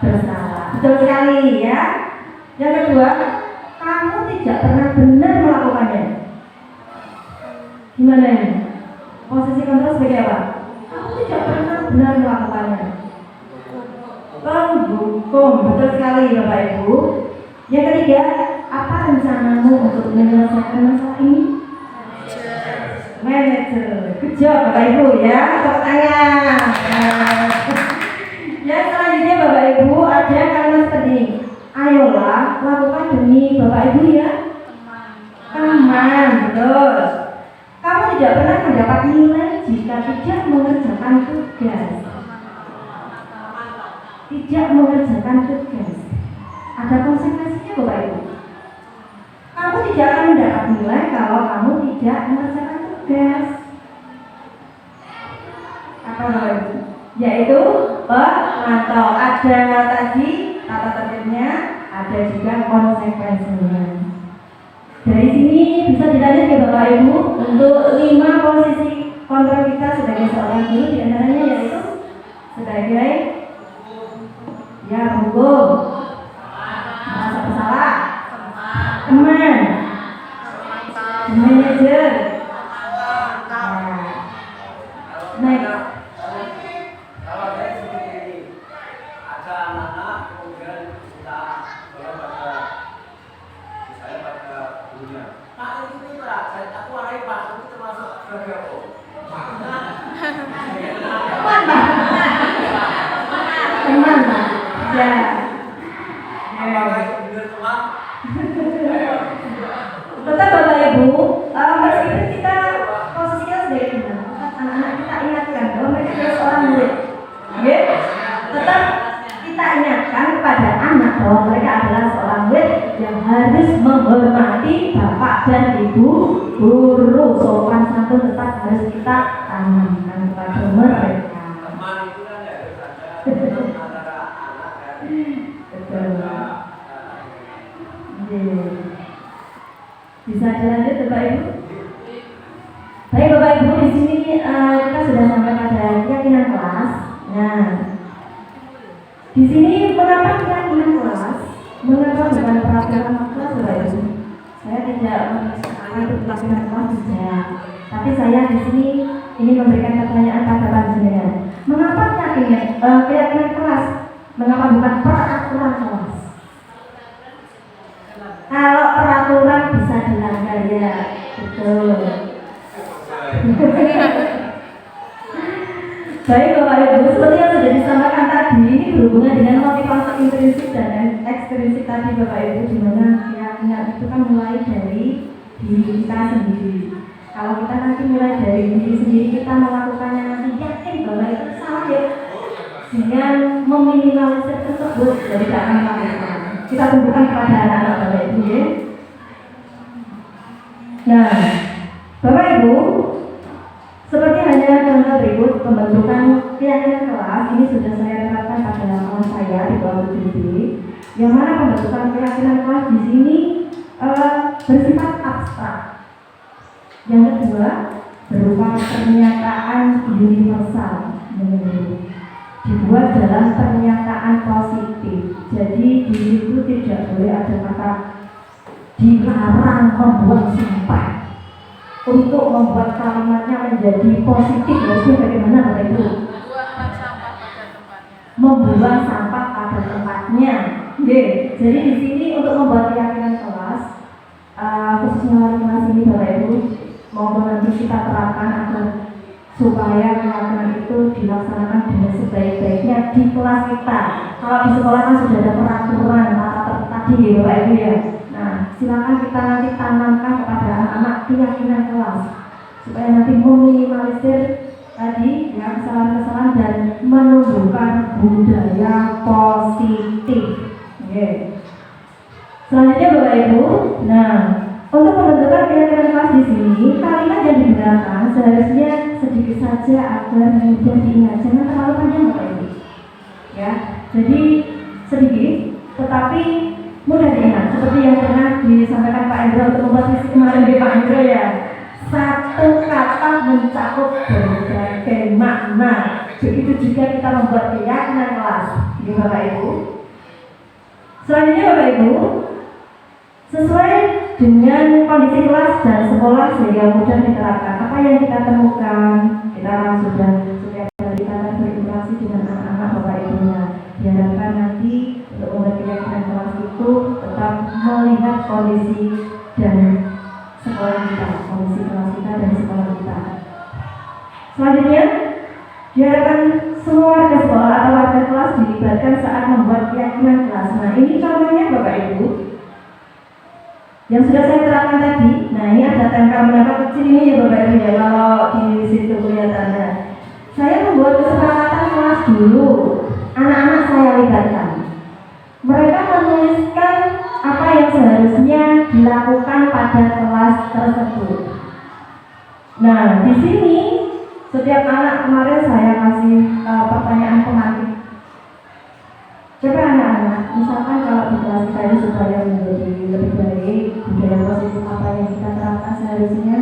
bersalah. Betul sekali ya. Yang kedua, kamu tidak pernah benar melakukannya. Gimana ini? Posisi kontrol sebagai apa? Kamu tidak pernah benar melakukannya. Penghukum, betul sekali Bapak Ibu. Yang ketiga, apa rencanamu untuk menyelesaikan masalah ini? Manager. Good job Bapak Ibu ya. Tepuk tangan. Yang selanjutnya Bapak Ibu ada kalimat seperti ini. Ayolah lakukan demi Bapak Ibu ya. Teman, betul. Kamu tidak pernah mendapat nilai jika tidak mengerjakan tugas. Tidak mengerjakan tugas. Ada konsekuensinya Bapak Ibu. Kamu tidak akan mendapat nilai kalau kamu tidak mengerjakan tugas. Apa Bapak Ibu? Yaitu pemantau. Ada tadi tata tertibnya, ada juga konsekuensinya. Dari sini bisa dilanjut ya Bapak Ibu untuk 5 posisi kontrol kita sebagai seorang guru, di antaranya yaitu sebagai ya hukum, merasa bersalah, teman, manajer. Next. Kalau saya seperti ini, ada anak-anak kemudian kita pada misalnya pada gurunya. Pak itu pintar, aku anak Pak itu termasuk sebagai apa? Teman, Pak. Ya. Apakah itu benar teman? Tetap Bapak Ibu, meskipun kita posisinya sebagai teman, anak-anak kita ingatkan bahwa mereka adalah seorang murid. Ya, tetap kita ingatkan kepada anak bahwa mereka adalah seorang murid yang harus menghormati bapak dan ibu guru. Sopan santun tetap harus kita tanamkan kepada mereka. Teman itu kan ya harus ada teman antara anak dan Betul. anak. Iya. Bisa dilanjut Bapak Ibu? Baik Bapak Ibu, di sini kita sudah sampai pada keyakinan kelas. Nah, di sini mengapa keyakinan kelas? Mengapa bukan peraturan kelas Bapak Ibu? Saya tidak menyebutkan itu keyakinan kelas tidak. Tapi saya di sini ini memberikan pertanyaan pada panjenengan. Mengapa keyakinan kelas? Mengapa bukan peraturan kelas? Kalau peraturan bisa dilanggar ya, betul. Baik Bapak Ibu, seperti yang sudah disampaikan tadi, ini berhubungan dengan motivasi intrinsik dan ekstrinsik tadi Bapak Ibu, di mana keyakinan itu kan mulai dari diri kita sendiri. Kalau kita nanti mulai dari diri sendiri, kita melakukannya nanti yakin bahwa itu salah ya, dengan meminimalisir tersebut, jadi tidak akan melakukan. Kita tunjukkan kepada anak-anak Bapak Ibu ya. Nah, Bapak Ibu, seperti hanya contoh berikut pembentukan keyakinan kelas, ini sudah saya terapkan pada kelas saya di bawah 7B, yang mana pembentukan keyakinan kelas di sini bersifat abstrak. Yang kedua, berupa pernyataan universal, dibuat dalam pernyataan positif. Jadi di situ tidak boleh ada kata dilarang membuang sampah. Untuk membuat kalimatnya menjadi positif, harusnya bagaimana Bapak Ibu? Membuang sampah pada tempatnya. Jadi di sini untuk membuat keyakinan kelas, khususnya wali kelas ini Bapak Ibu, mohon nanti kita terapkan agar supaya keyakinan itu dilaksanakan dengan sebaik-baiknya di kelas kita. Kalau di sekolah kan sudah ada peraturan tata tadi ya Bapak Ibu ya. Nah, silakan kita nanti tanamkan kepada anak-anak keyakinan kelas supaya nanti meminimalisir tadi ya kesalahan-kesalahan dan menumbuhkan budaya positif. Selanjutnya Bapak Ibu, nah untuk pembentukan keyakinan kelas di sini kalimat yang digunakan seharusnya sedikit saja agar mudah diingat, jangan terlalu panjang Bapak Ibu. Ya, jadi sedikit tetapi mudah diingat, seperti yang pernah disampaikan Pak Indra untuk membuat visi kemarin di Pak Indra ya. Satu kata mencakup berbagai makna. Begitu juga kita membuat keyakinan kelas, ya Bapak Ibu. Selanjutnya Bapak Ibu, sesuai dengan kondisi kelas dan sekolah sehingga mudah diterapkan. Apa yang kita temukan, kita sudah setiap hari kita akan berinteraksi dengan anak-anak Bapak Ibunya. Diharapkan nanti untuk membuat keyakinan kelas itu tetap melihat kondisi dan sekolah kita, kondisi kelas kita dan sekolah kita. Selanjutnya, diharapkan semua warga sekolah atau warga kelas dilibatkan saat membuat keyakinan kelas. Nah, ini contohnya Bapak Ibu yang sudah saya terangkan tadi. Nah, ini ada tempel-tempel kecil ini ya Bapak Ibu ya, kalau di situ kelihatannya. Saya membuat kesepakatan kelas dulu. Anak-anak saya libatkan. Mereka menuliskan apa yang seharusnya dilakukan pada kelas tersebut. Nah, di sini setiap anak kemarin saya kasih pertanyaan pemantik. Coba anak-anak, misalkan kalau di kelas kita ini supaya menjadi lebih baik, budaya positif apa yang kita terapkan seharusnya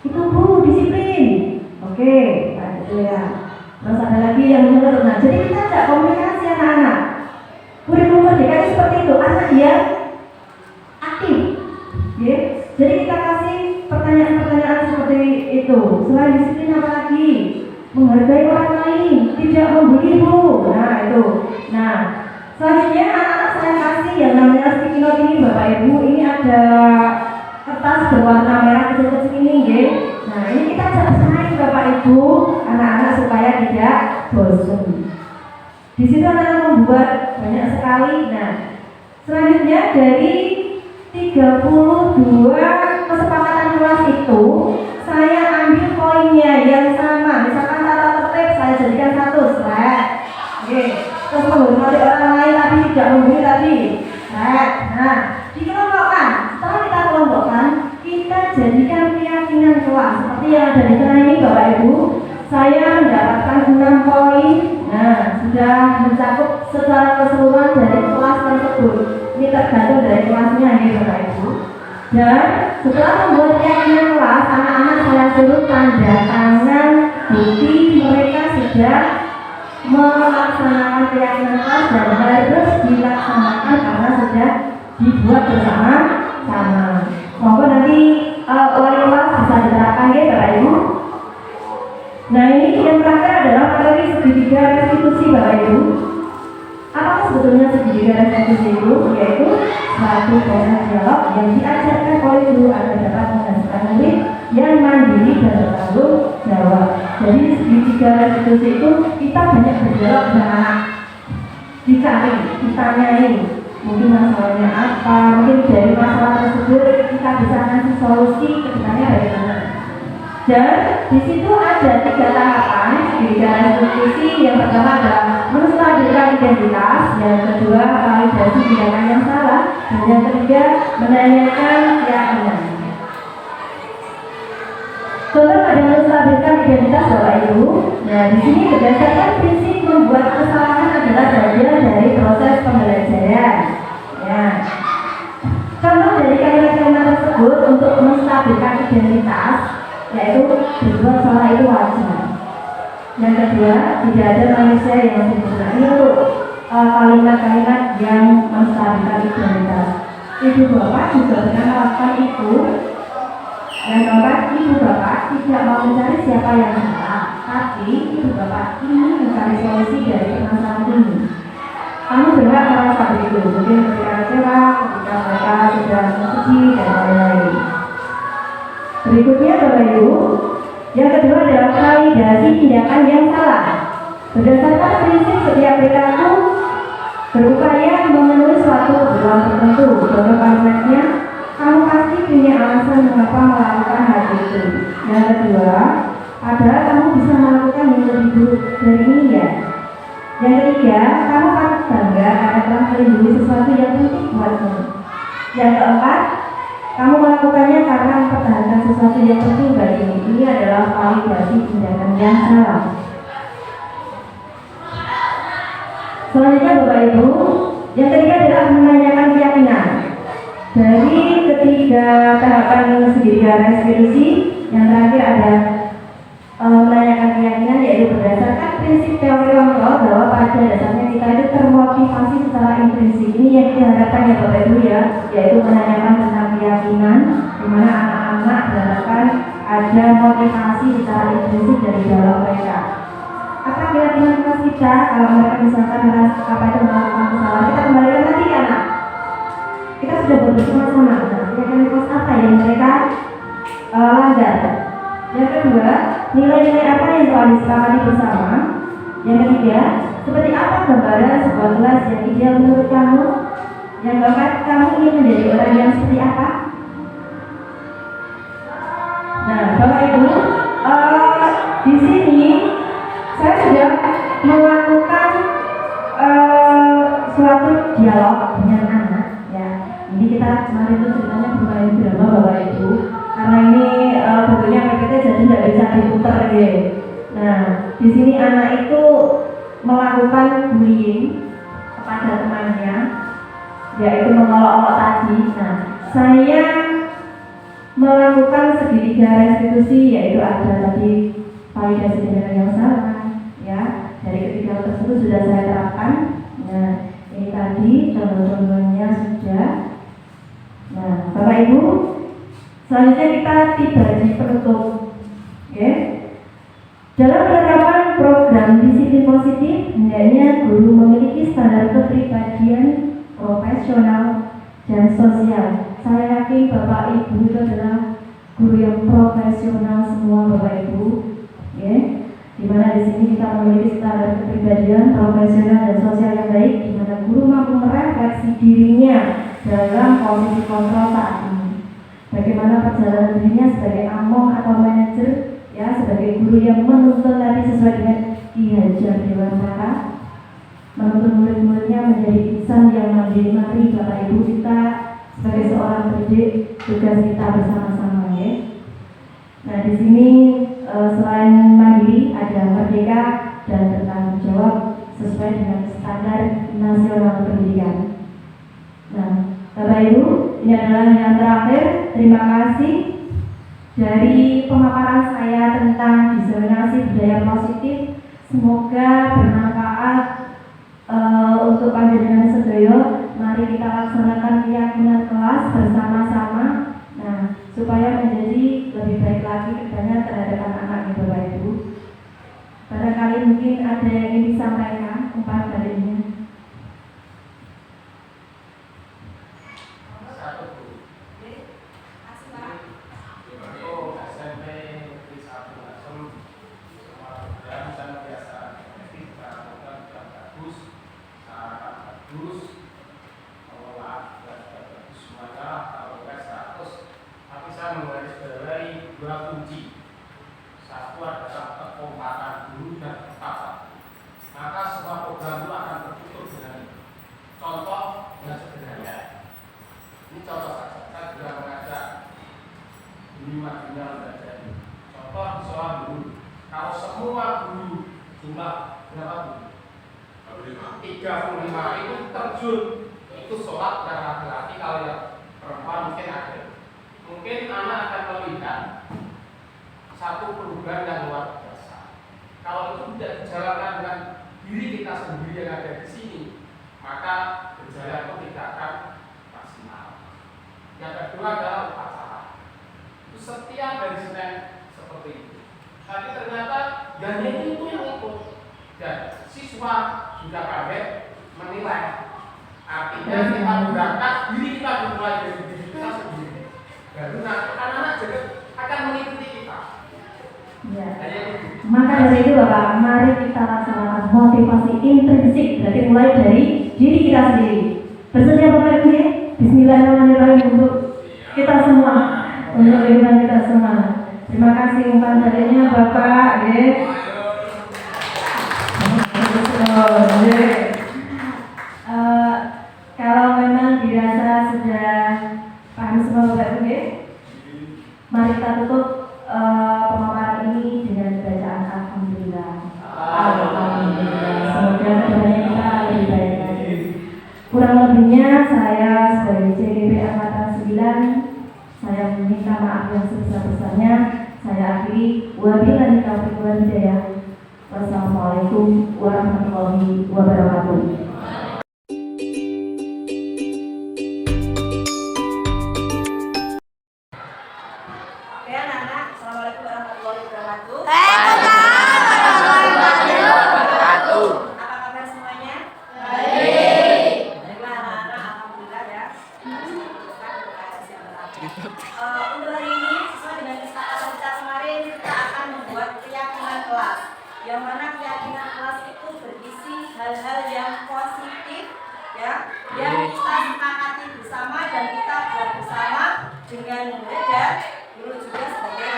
itu Bu, disiplin. Oke, nah itu ya. Terus ada lagi yang menurut. Nah, jadi kita ajak komunikasi anak-anak. Kurikulum merdeka itu seperti itu, anak yang aktif. Ya. Jadi kita kasih pertanyaan-pertanyaan seperti itu. Selain disiplin apa lagi? Menghargai orang lain, tidak membuli Bu. Nah itu. Nah, selanjutnya anak-anak saya kasih yang namanya sticky note ini Bapak Ibu. Ini ada kertas berwarna merah kecil-kecil ini, ya. Nah ini kita bersaing Bapak Ibu, anak-anak supaya tidak bosan. Di situ anak-anak membuat banyak sekali. Nah, selanjutnya dari 32 kesepakatan kelas itu saya ambil poinnya yang sama. Misalkan tata tertib saya jadikan 1 slide. Oke. Terus menghormati orang lain tadi, tidak membuli tadi. Nah, dikelompokkan jadikan keyakinan kelas seperti yang ada di tengah ini Bapak Ibu. Saya mendapatkan 6 poin. Nah, sudah mencakup secara keseluruhan dari kelas tersebut. Ini tergantung dari kelasnya ya Bapak Ibu. Dan setelah membuat keyakinan kelas, anak-anak saya suruh tanda tangan bukti mereka sudah melaksanakan keyakinan kelas dan harus dilaksanakan karena sudah dibuat bersama-sama. Monggo nanti wali kelas bisa diterapkan ya Bapak Ibu. Nah ini yang terakhir adalah materi segitiga restitusi Bapak Ibu. Apa sebetulnya segitiga restitusi itu? Yaitu suatu proses dialog yang diajarkan oleh guru agar dapat menghasilkan murid yang mandiri dan bertanggung jawab. Jadi segitiga restitusi itu kita banyak berdialog dengan anak, dicari, ditanyai mungkin masalahnya apa, mungkin dari masalah tersebut kita bisa kasih solusi ke depannya bagaimana. Dan di situ ada 3 tahapan segitiga restitusi. Yang pertama adalah menstabilkan identitas, yang kedua validasi tindakan yang salah, dan yang ketiga menanyakan keyakinan. Contoh pada menstabilkan identitas Bapak Ibu. Nah di sini berdasarkan prinsip membuat kesalahan adalah bagian dari proses pembelajaran. Ya. Contoh dari kalimat-kalimat tersebut untuk menstabilkan identitas yaitu berbuat salah itu wajar. Yang kedua, tidak ada manusia yang sempurna. Ini untuk kalimat-kalimat yang menstabilkan identitas. Ibu bapak juga pernah melakukan itu. Yang keempat, ibu bapak tidak mau mencari siapa yang salah, tapi ibu bapak ingin mencari solusi dari permasalahan ini. Kamu berhak merasa begitu, mungkin ketika kecewa, ketika mereka sudah sedih dan lain-lain. Berikutnya Bapak Ibu, yang kedua adalah validasi tindakan yang salah. Berdasarkan prinsip setiap perilaku berupaya memenuhi suatu kebutuhan tertentu. Contoh kalimatnya, kamu pasti punya alasan mengapa melakukan hal itu. Yang kedua, padahal kamu bisa melakukan yang lebih buruk dari ini ya. Yang ketiga, kamu patut bangga karena telah melindungi sesuatu yang penting buatmu. Yang keempat, kamu melakukannya karena mempertahankan sesuatu yang penting bagimu. Ini adalah validasi tindakan yang salah. Selanjutnya Bapak Ibu, yang ketiga adalah menanyakan keyakinan. Dari ketiga tahapan segitiga restitusi, yang terakhir ada menanyakan keyakinan, yaitu berdasarkan prinsip teori kontrol bahwa pada dasarnya kita itu termotivasi secara intrinsik. Ini yang diharapkan ya Bapak Ibu ya, yaitu menanyakan tentang keyakinan, di mana anak-anak diharapkan ada motivasi secara intrinsik dari dalam mereka. Apa keyakinan kelas kita kalau mereka misalkan merasa apa itu melakukan kesalahan, kita kembalikan nanti ya anak. Kita sudah bersama-sama. Keyakinan kelas apa yang mereka langgar. Yang kedua, nilai-nilai apa yang telah disepakati bersama. Yang ketiga, seperti apa gambaran sebuah kelas yang ideal menurut kamu. Yang keempat, kamu ingin menjadi orang yang seperti apa. Nah, Bapak Ibu, di sini saya sudah melakukan suatu dialog dengan anak. Ya, ini kita kemarin itu ceritanya bermain drama Bapak Ibu. Karena ini bentuknya PPT jadi tidak bisa diputar ya. Nah, di sini anak itu melakukan bullying kepada temannya, yaitu mengolok-olok tadi. Nah, saya melakukan segitiga restitusi, yaitu ada tadi validasi tindakan yang salah, ya. Dari ketiga tersebut sudah saya terapkan. Nah, ini tadi contoh-contohnya sudah. Nah, Bapak Ibu, selanjutnya kita tiba di penutup. Oke. Dalam penerapan program disiplin positif, hendaknya guru memiliki standar kepribadian profesional dan sosial. Saya yakin Bapak Ibu itu adalah guru yang profesional semua Bapak Ibu. Ya. Dimana di sini kita memiliki standar kepribadian profesional dan sosial yang baik, di mana guru mampu merefleksi dirinya dalam posisi kontrol saat ini. Bagaimana perjalanan dirinya sebagai among atau manajer, ya, sebagai guru yang menuntun tadi sesuai dengan Ki Hajar Dewantara, menuntun murid-muridnya menjadi insan yang mandiri. Mari Bapak Ibu, kita sebagai seorang pendidik, tugas kita bersama-sama. ya. Nah, di sini selain mandiri ada merdeka dan bertanggung jawab sesuai dengan standar nasional pendidikan. Nah, Bapak Ibu, ini adalah yang terakhir. Terima kasih dari pemaparan saya tentang diseminasi budaya positif. Semoga bermanfaat untuk panjenengan sedaya. Mari kita laksanakan keyakinan kelas bersama-sama. Nah, supaya menjadi lebih baik lagi kedepannya terhadap anak-anak Bapak Ibu. Barangkali mungkin ada yang ingin disampaikan umpan baliknya. Itu sholat yang laki-laki, kalau yang perempuan mungkin ada. Mungkin anak akan melihat satu perubahan yang luar biasa. Kalau itu tidak dijalankan dengan diri kita sendiri yang ada di sini, maka berjalan itu tidak akan maksimal. Yang kedua adalah upacara. Itu setiap dari Senin seperti itu. Tapi ternyata yang itu yang ikut, dan siswa sudah kaget menilai. Artinya kita berangkat, diri kita dimulai dari diri kita sendiri. Baru anak-anak juga akan mengikuti kita. Ya. Maka dari itu Bapak, mari kita laksanakan motivasi intrinsik, berarti mulai dari diri kita sendiri. Bersedia Bapak Ibu ya? Bismillahirrahmanirrahim untuk kita semua, untuk kehidupan kita semua. Terima kasih umpan baliknya Bapak ya. Kalau memang dirasa sudah paham semua Bapak Ibu, mari kita tutup pemaparan ini dengan bacaan Alhamdulillah. Alhamdulillah. Semoga kedepannya kita lebih baik lagi. Kurang lebihnya saya sebagai CGP Angkatan 9, saya meminta maaf yang sebesar-besarnya. Saya akhiri. Wabillahi taufiq wal hidayah. Wassalamualaikum warahmatullahi wabarakatuh. Untuk hari ini sesuai dengan kesepakatan kita kemarin, kita akan membuat keyakinan kelas, yang mana keyakinan kelas itu berisi hal-hal yang positif, ya, yang kita sepakati bersama dan kita buat bersama dengan murid dan guru juga sebagai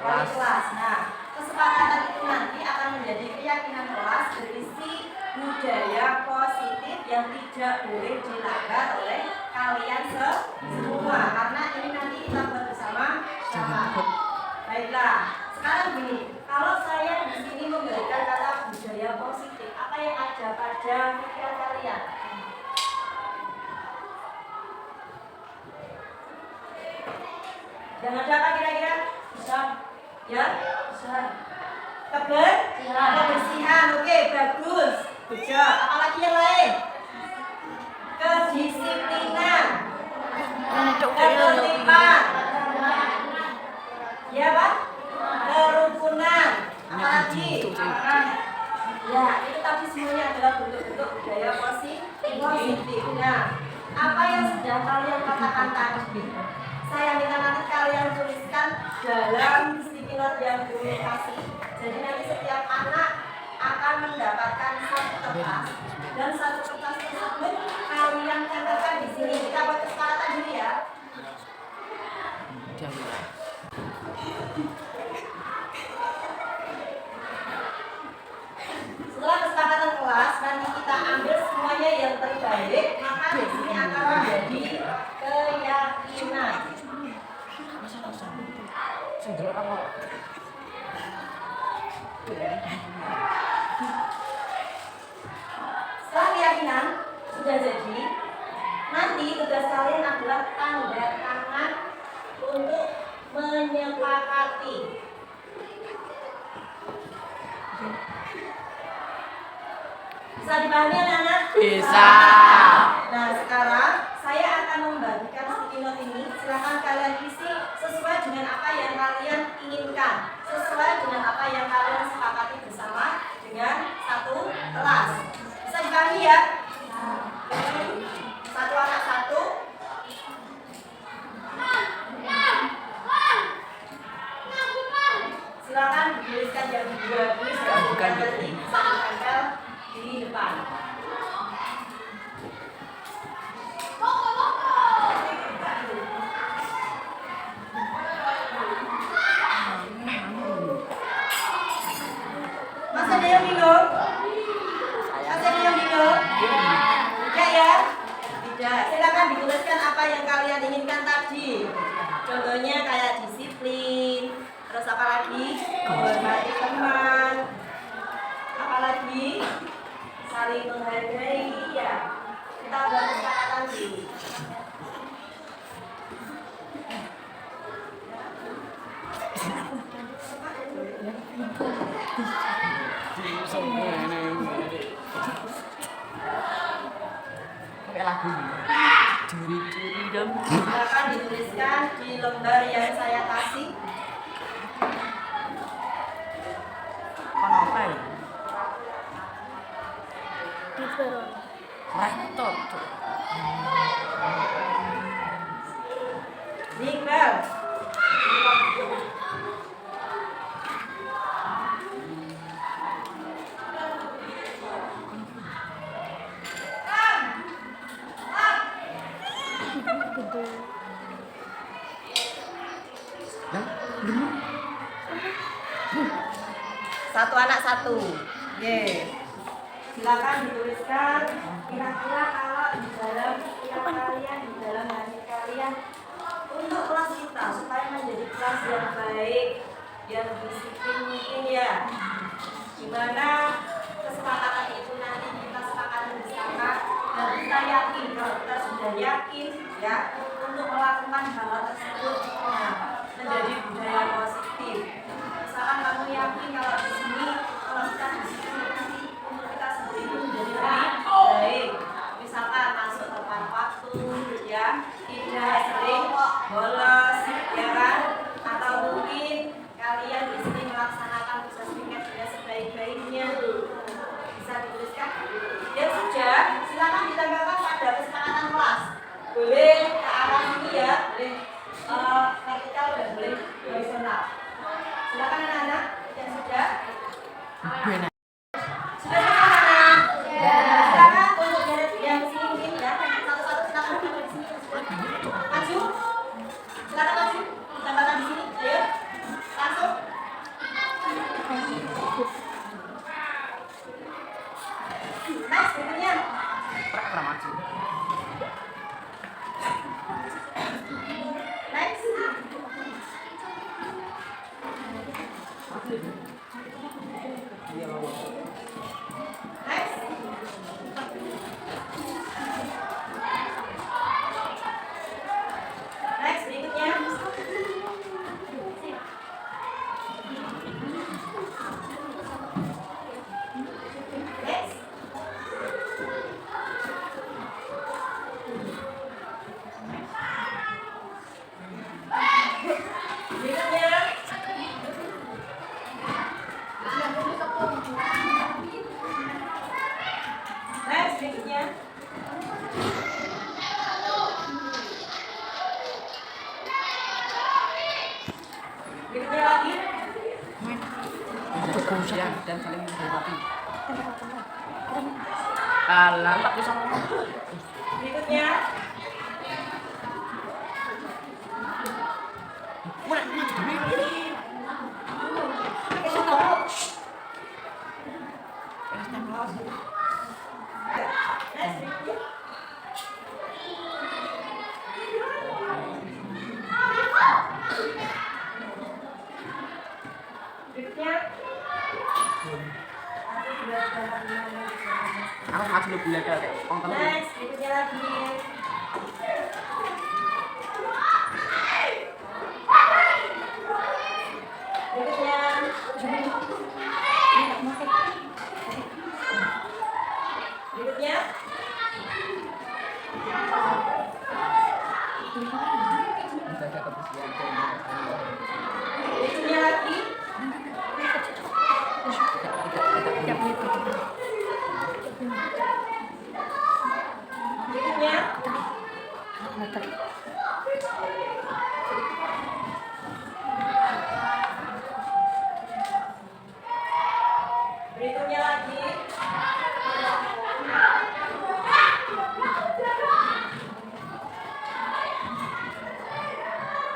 wali kelas. Nah, kesepakatan itu nanti akan menjadi keyakinan kelas berisi budaya positif yang tidak boleh dilanggar oleh kalian semua, karena ini nanti kita buat bersama. Baiklah, sekarang gini, kalau saya di sini memberikan kata budaya positif, apa yang ada pada pikiran kalian? Yang ada apa kira-kira? Bisa? Ya? Bisa. Kebersihan, oke, bagus. Bijak. Apalagi yang lain? Kedisiplinan, ketertiban, ya Pak, kerukunan, apalagi? Ya, itu tadi semuanya adalah bentuk-bentuk budaya positif. Nah, apa yang sudah kalian katakan tadi, saya minta nanti kalian tuliskan dalam sticky note yang komunikasi. Jadi nanti setiap anak akan mendapatkan satu kertas, dan satu kertas tersebut kalian tempelkan di sini. Kita buat kesepakatan dulu ya. Setelah kesepakatan kelas, nanti kita ambil semuanya yang terbaik, maka di sini akan menjadi keyakinan. Setelah keyakinan sudah jadi, nanti tugas kalian adalah tanda tangan untuk menyepakati. Bisa dipahami anak-anak? Bisa. Nah, sekarang saya akan membagikan sticky note ini. Silakan kalian isi sesuai dengan apa yang kalian inginkan, sesuai dengan apa yang kalian sepakati bersama dengan satu kelas. Bisa dipahami ya? Satu anak satu. Silakan dituliskan yang dua-dua bukan nanti bisa ditempel di depan. Mas ada yang bingung? Mas ada yang bingung? Tidak ya? Tidak. Silakan dituliskan apa yang kalian inginkan tadi. Contohnya kayak disiplin. Terus apa lagi? Menghormati teman. Apa lagi? Saling menghargai. Ya. Kita buat kesepakatan dulu. Pakai lagu ini. Curi-curi dong. Silakan dituliskan di lembar yang saya kasih. Apa ya? Rektor. Iqbal. Satu anak satu. Silakan dituliskan kira-kira kalau di dalam pikiran kalian, di dalam hati kalian untuk kelas kita supaya menjadi kelas yang baik, yang disiplin mungkin ya. Gimana kesepakatan itu nanti kita sepakati bersama dan kita yakin kalau kita sudah yakin ya untuk melakukan hal tersebut menjadi budaya positif. Misalkan kamu yakin kalau di sini kalau kita di sini nanti untuk kita sendiri menjadi lebih baik. Misalkan masuk tepat waktu ya, tidak sering bolos ya kan, atau mungkin kalian di sini melaksanakan tugas piket dengan sebaik-baiknya. Bisa dituliskan. Ya sudah, silakan ditambahkan pada kesepakatan kelas. Boleh ke arah sini ya, boleh vertikal dan boleh horizontal. Silakan anak-anak yang sudah. Benar. Sudah semua anak? Ya. Silakan untuk yang sini mungkin ya. Satu-satu silakan di sini. Maju. Silakan maju. Tambahkan di sini. Ayo. Langsung. Next, berikutnya. Pernah maju. Next. Next. Next, berikutnya. Next. Berikutnya. Next, berikutnya. Berikutnya lagi. Berusaha dan saling menghormati. Alah, tak bisa ngomong. Berikutnya. Next, berikutnya. Aku maju lebih lagi kayak orang temen. Next, berikutnya lagi. Berikutnya. Berikutnya. Menjaga kebersihan. Berikutnya lagi. Berikutnya. Berikutnya lagi.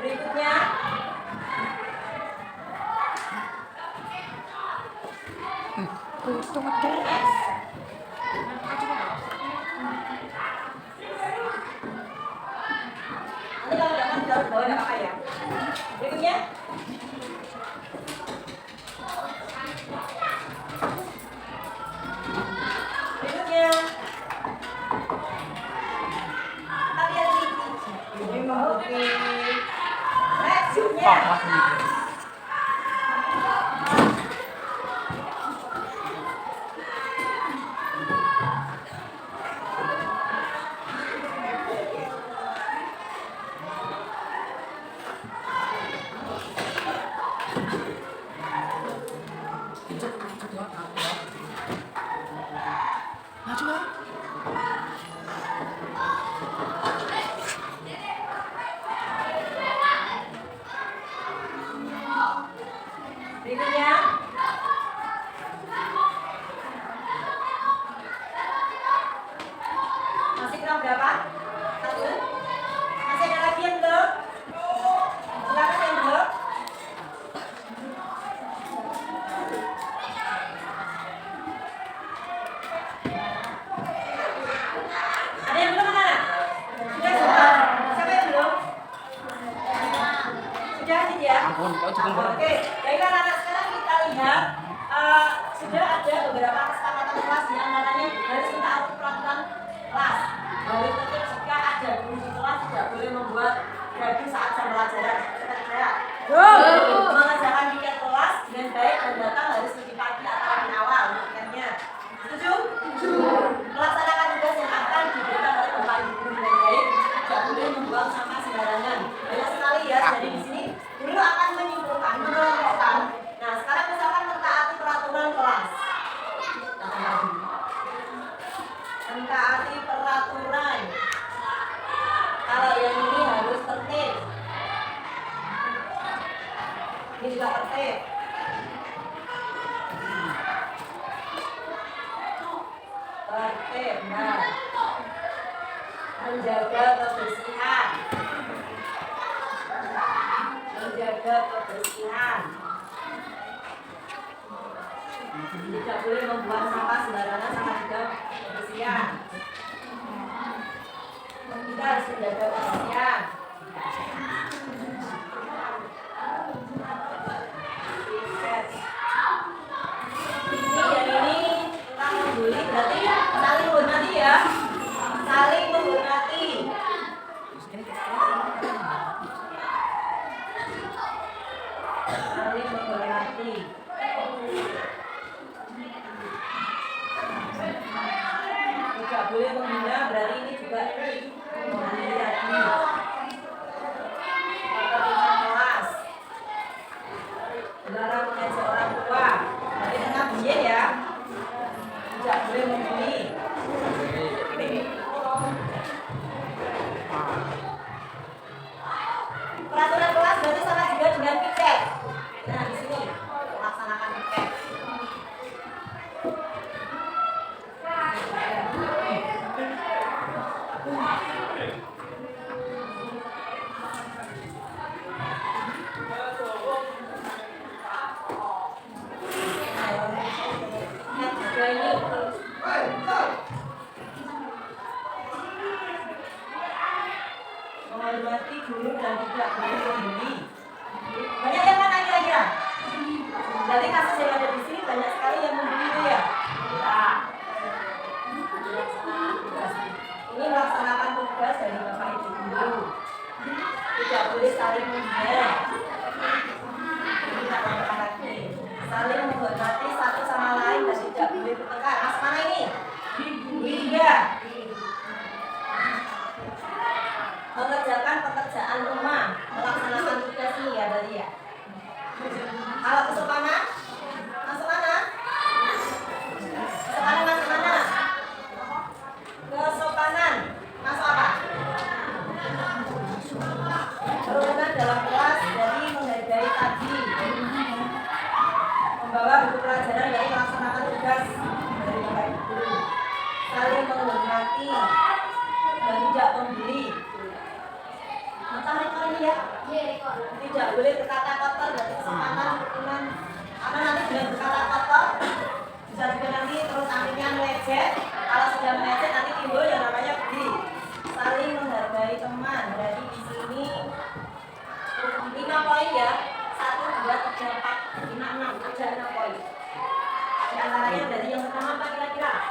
Berikutnya. Nanti kalau nggak mau taruh bawah nggak apa-apa ya. Berikutnya. Berikutnya. Kalian ini mau oke. Next, berikutnya. Berikutnya. Masih kurang berapa? 1. Masih ada lagi yang belum? Silakan yang belum. Ada yang belum mana? Sudah semua? Siapa yang belum? Sudah ya? Ampun, kau cukup Oke, baiklah anak-anak, sekarang kita lihat sudah ada beberapa kesepakatan kelas, di antaranya harus mentaati peraturan kelas. Harus tetap jika ada guru di kelas tidak boleh membuat gaduh saat jam pelajaran. Saya mengerjakan tiket kelas dengan baik dan datang harus lebih pagi atau lebih awal untuk tiketnya. Setuju? Melaksanakan tugas yang akan diberikan oleh bapak ibu guru dengan baik, tidak boleh membuang sampah sembarangan. Banyak sekali ya dari di sini. Guru akan menyimpulkan, mengelompokkan. Nah, sekarang misalkan mentaati peraturan kelas. Mentaati peraturan. Kalau yang ini harus tertib. Ini juga tertib. Tertib, nah. Menjaga kebersihan. Menjaga kebersihan. Tidak boleh membuang sampah sembarangan sama juga kebersihan. Kita harus menjaga kebersihan. Ini tentang membuli berarti saling menghormati ya. Saling menghormati. Saling menghormati. Tidak boleh menghina, berarti ini juga menghina lagi. Ketertiban kelas. Dilarang mengejek orang tua. Berarti tengah biye ya. Tidak boleh membuli. Peraturan kelas berarti sama juga dengan piket. Nah, di sini menghina. Tidak apa lagi. Saling menghormati satu sama lain dan tidak boleh bertengkar. Mas mana ini? Tiga. Mengerjakan pekerjaan rumah, melaksanakan tugas ini ya tadi ya. Kalau kesopanan, masuk mana? Kesopanan masuk mana? Kesopanan masuk apa? Kerukunan dalam kelas dari menghargai tadi, membawa buku pelajaran dari melaksanakan tugas dari bapak ibu guru, saling menghormati dan tidak membeli. Matahari kali ya, tidak boleh berkata kotor dari kesempatan rukunan, karena nanti dengan berkata kotor bisa juga nanti terus akhirnya melecet. Kalau sudah melecet nanti timbul yang namanya beli. Saling menghargai teman. Jadi di sini 5 poin ya, 1, 2, 3, 4, 5, 6, ada 6 poin. Di antaranya dari yang pertama apa kira-kira?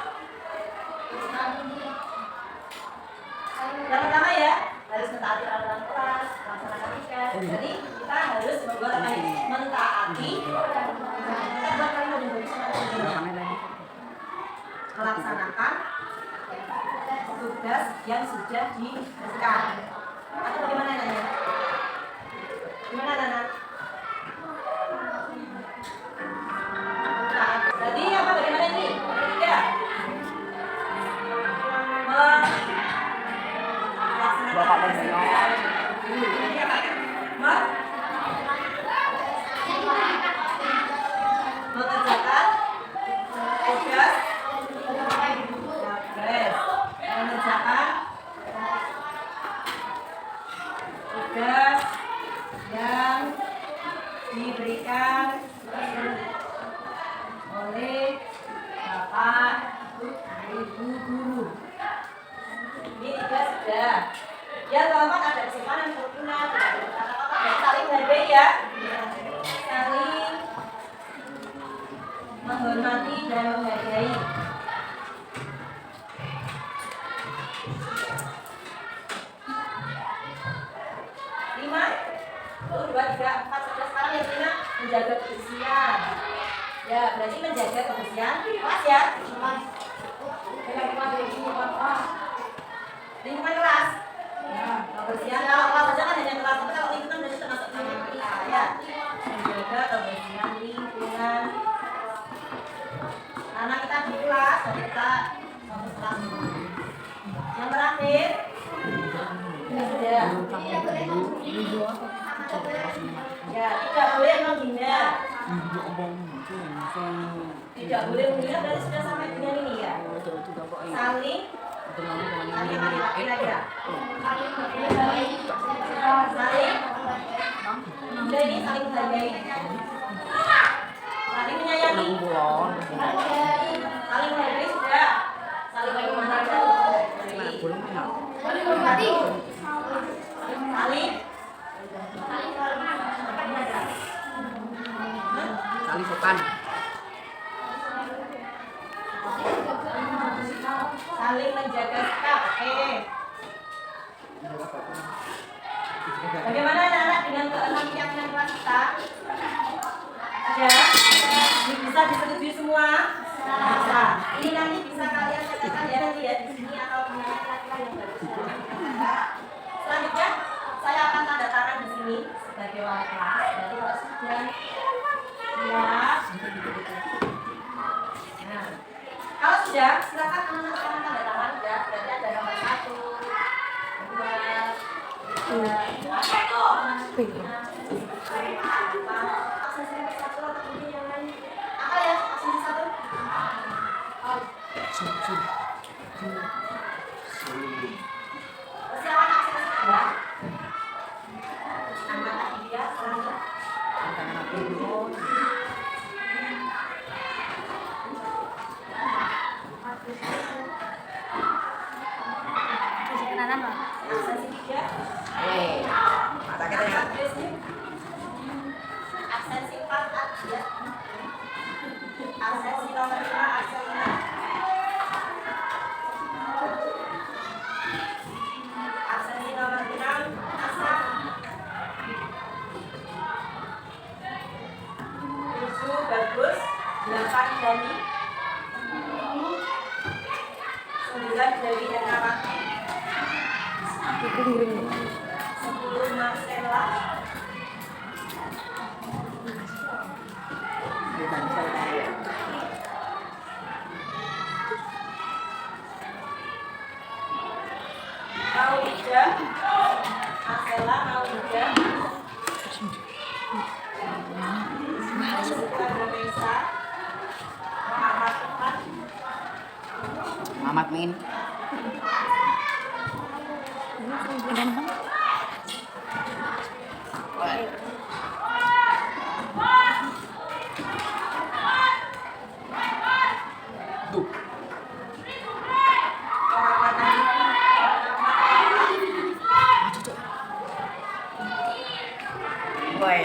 Yang pertama ya, harus mentaati peraturan kelas, melaksanakan tugas. Jadi kita harus membuat apa ini? Mentaati. Kita buat kalimat yang bagus sama ini. Melaksanakan tugas yang sudah diberikan. Atau bagaimana nanya? Gimana Nana? Nah, jadi apa bagaimana ini? Ya. Bapak dan Bapak. Mengerjakan tugas, mengerjakan tugas yang diberikan oleh Bapak Ibu guru. Ini 3 sudah. Yang keempat ada kesopanan, kerukunan, kata-kata dan saling menghargai ya. Saling menghormati dan menghargai. 5, 1, 2, 3, 4, sudah. Sekarang yang 5 menjaga kebersihan. Ya, berarti menjaga kebersihan kelas ya. Lingkungan kelas. Kebersihan kalau kelas saja kan hanya kelas, tapi kalau lingkungan berarti termasuk lingkungan ya. Menjaga kebersihan lingkungan. Karena kita di kelas, jadi kita fokus kelas dulu. Yang terakhir, sudah. Ya, tidak boleh menghina. Tidak boleh menghina berarti sudah sampai dengan ini ya. Saling kira-kira. Saling. Sudah ini saling menghargai. Saling menyayangi. Saling menghargai sudah. Saling bagaimana? Saling sopan. Saling menjaga sikap. Oke. Bagaimana anak-anak dengan keenam keyakinan kelas kita? Ya, bisa disetujui semua? Bisa. Ini nanti bisa kalian katakan ya nanti ya di sini atau di mana kira-kira yang bagus. Selanjutnya saya akan tanda tangan di sini sebagai wali kelas. Jadi kalau sudah siap. Nah, kalau sudah silakan anak-anak sekarang tanda tangan ya. Berarti ada nomor 1, 2, 3, 4. Absensi nomor 1 atau kemudian yang lain. Apa ya? Absensi 1? Persiapan absensi 2. Angkat kaki dia, selanjutnya. Absensi 3. Absensi 4 ya. Absensi nomor 5 absen 5. Absensi nomor 6 absen. Fardani, 9 Dewi Ernawati, 10 Marcella, 9 Maulida, Marcella Maulida, 10 Remesa, Muhammad Ahmad, Mamat Min. Tuh. Muhammad Boy.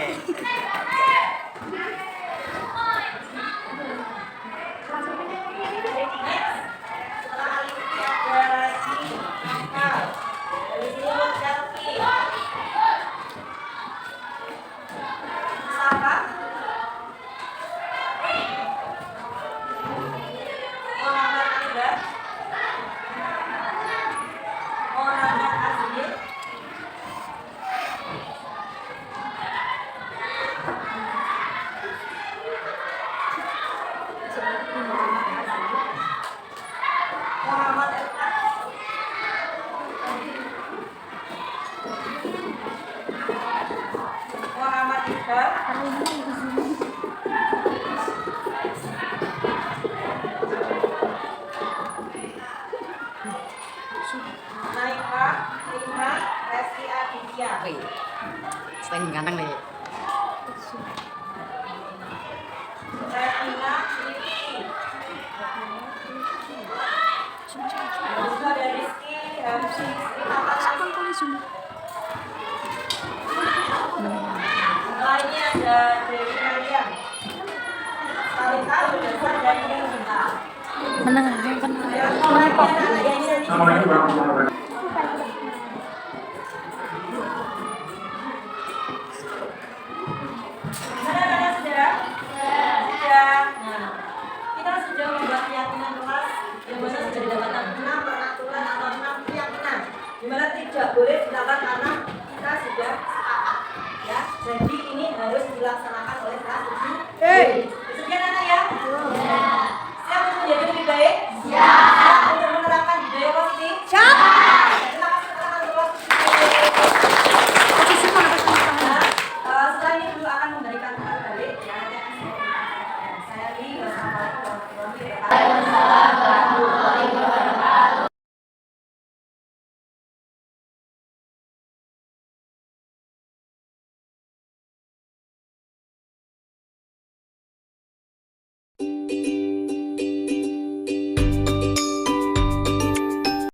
Setelah Alif ada Rasi, Nakal, dari sini Mudalki, Sapa, Muhammad Akbar, Muhammad Azmi, Muhammad Efrat, Muhammad Iqbal, Naifa, Rima, Resti Aditya, Wih. Selain ganteng nih. Retina, Rifki, juga ada Rizky, Hamsi, setelah ini ada Dewi Mariam, Salita, Yudhasa, dan Nita. Assalamualaikum warahmatullahi wabarakatuh. Saudara-saudara, sudah. Nah, kita sudah membuat keyakinan kelas yang mana sudah didapatkan 6 peraturan atau 6 keyakinan, di mana tidak boleh dilakukan karena kita sudah sepakat. Ya, jadi ini harus dilaksanakan oleh kelas 7.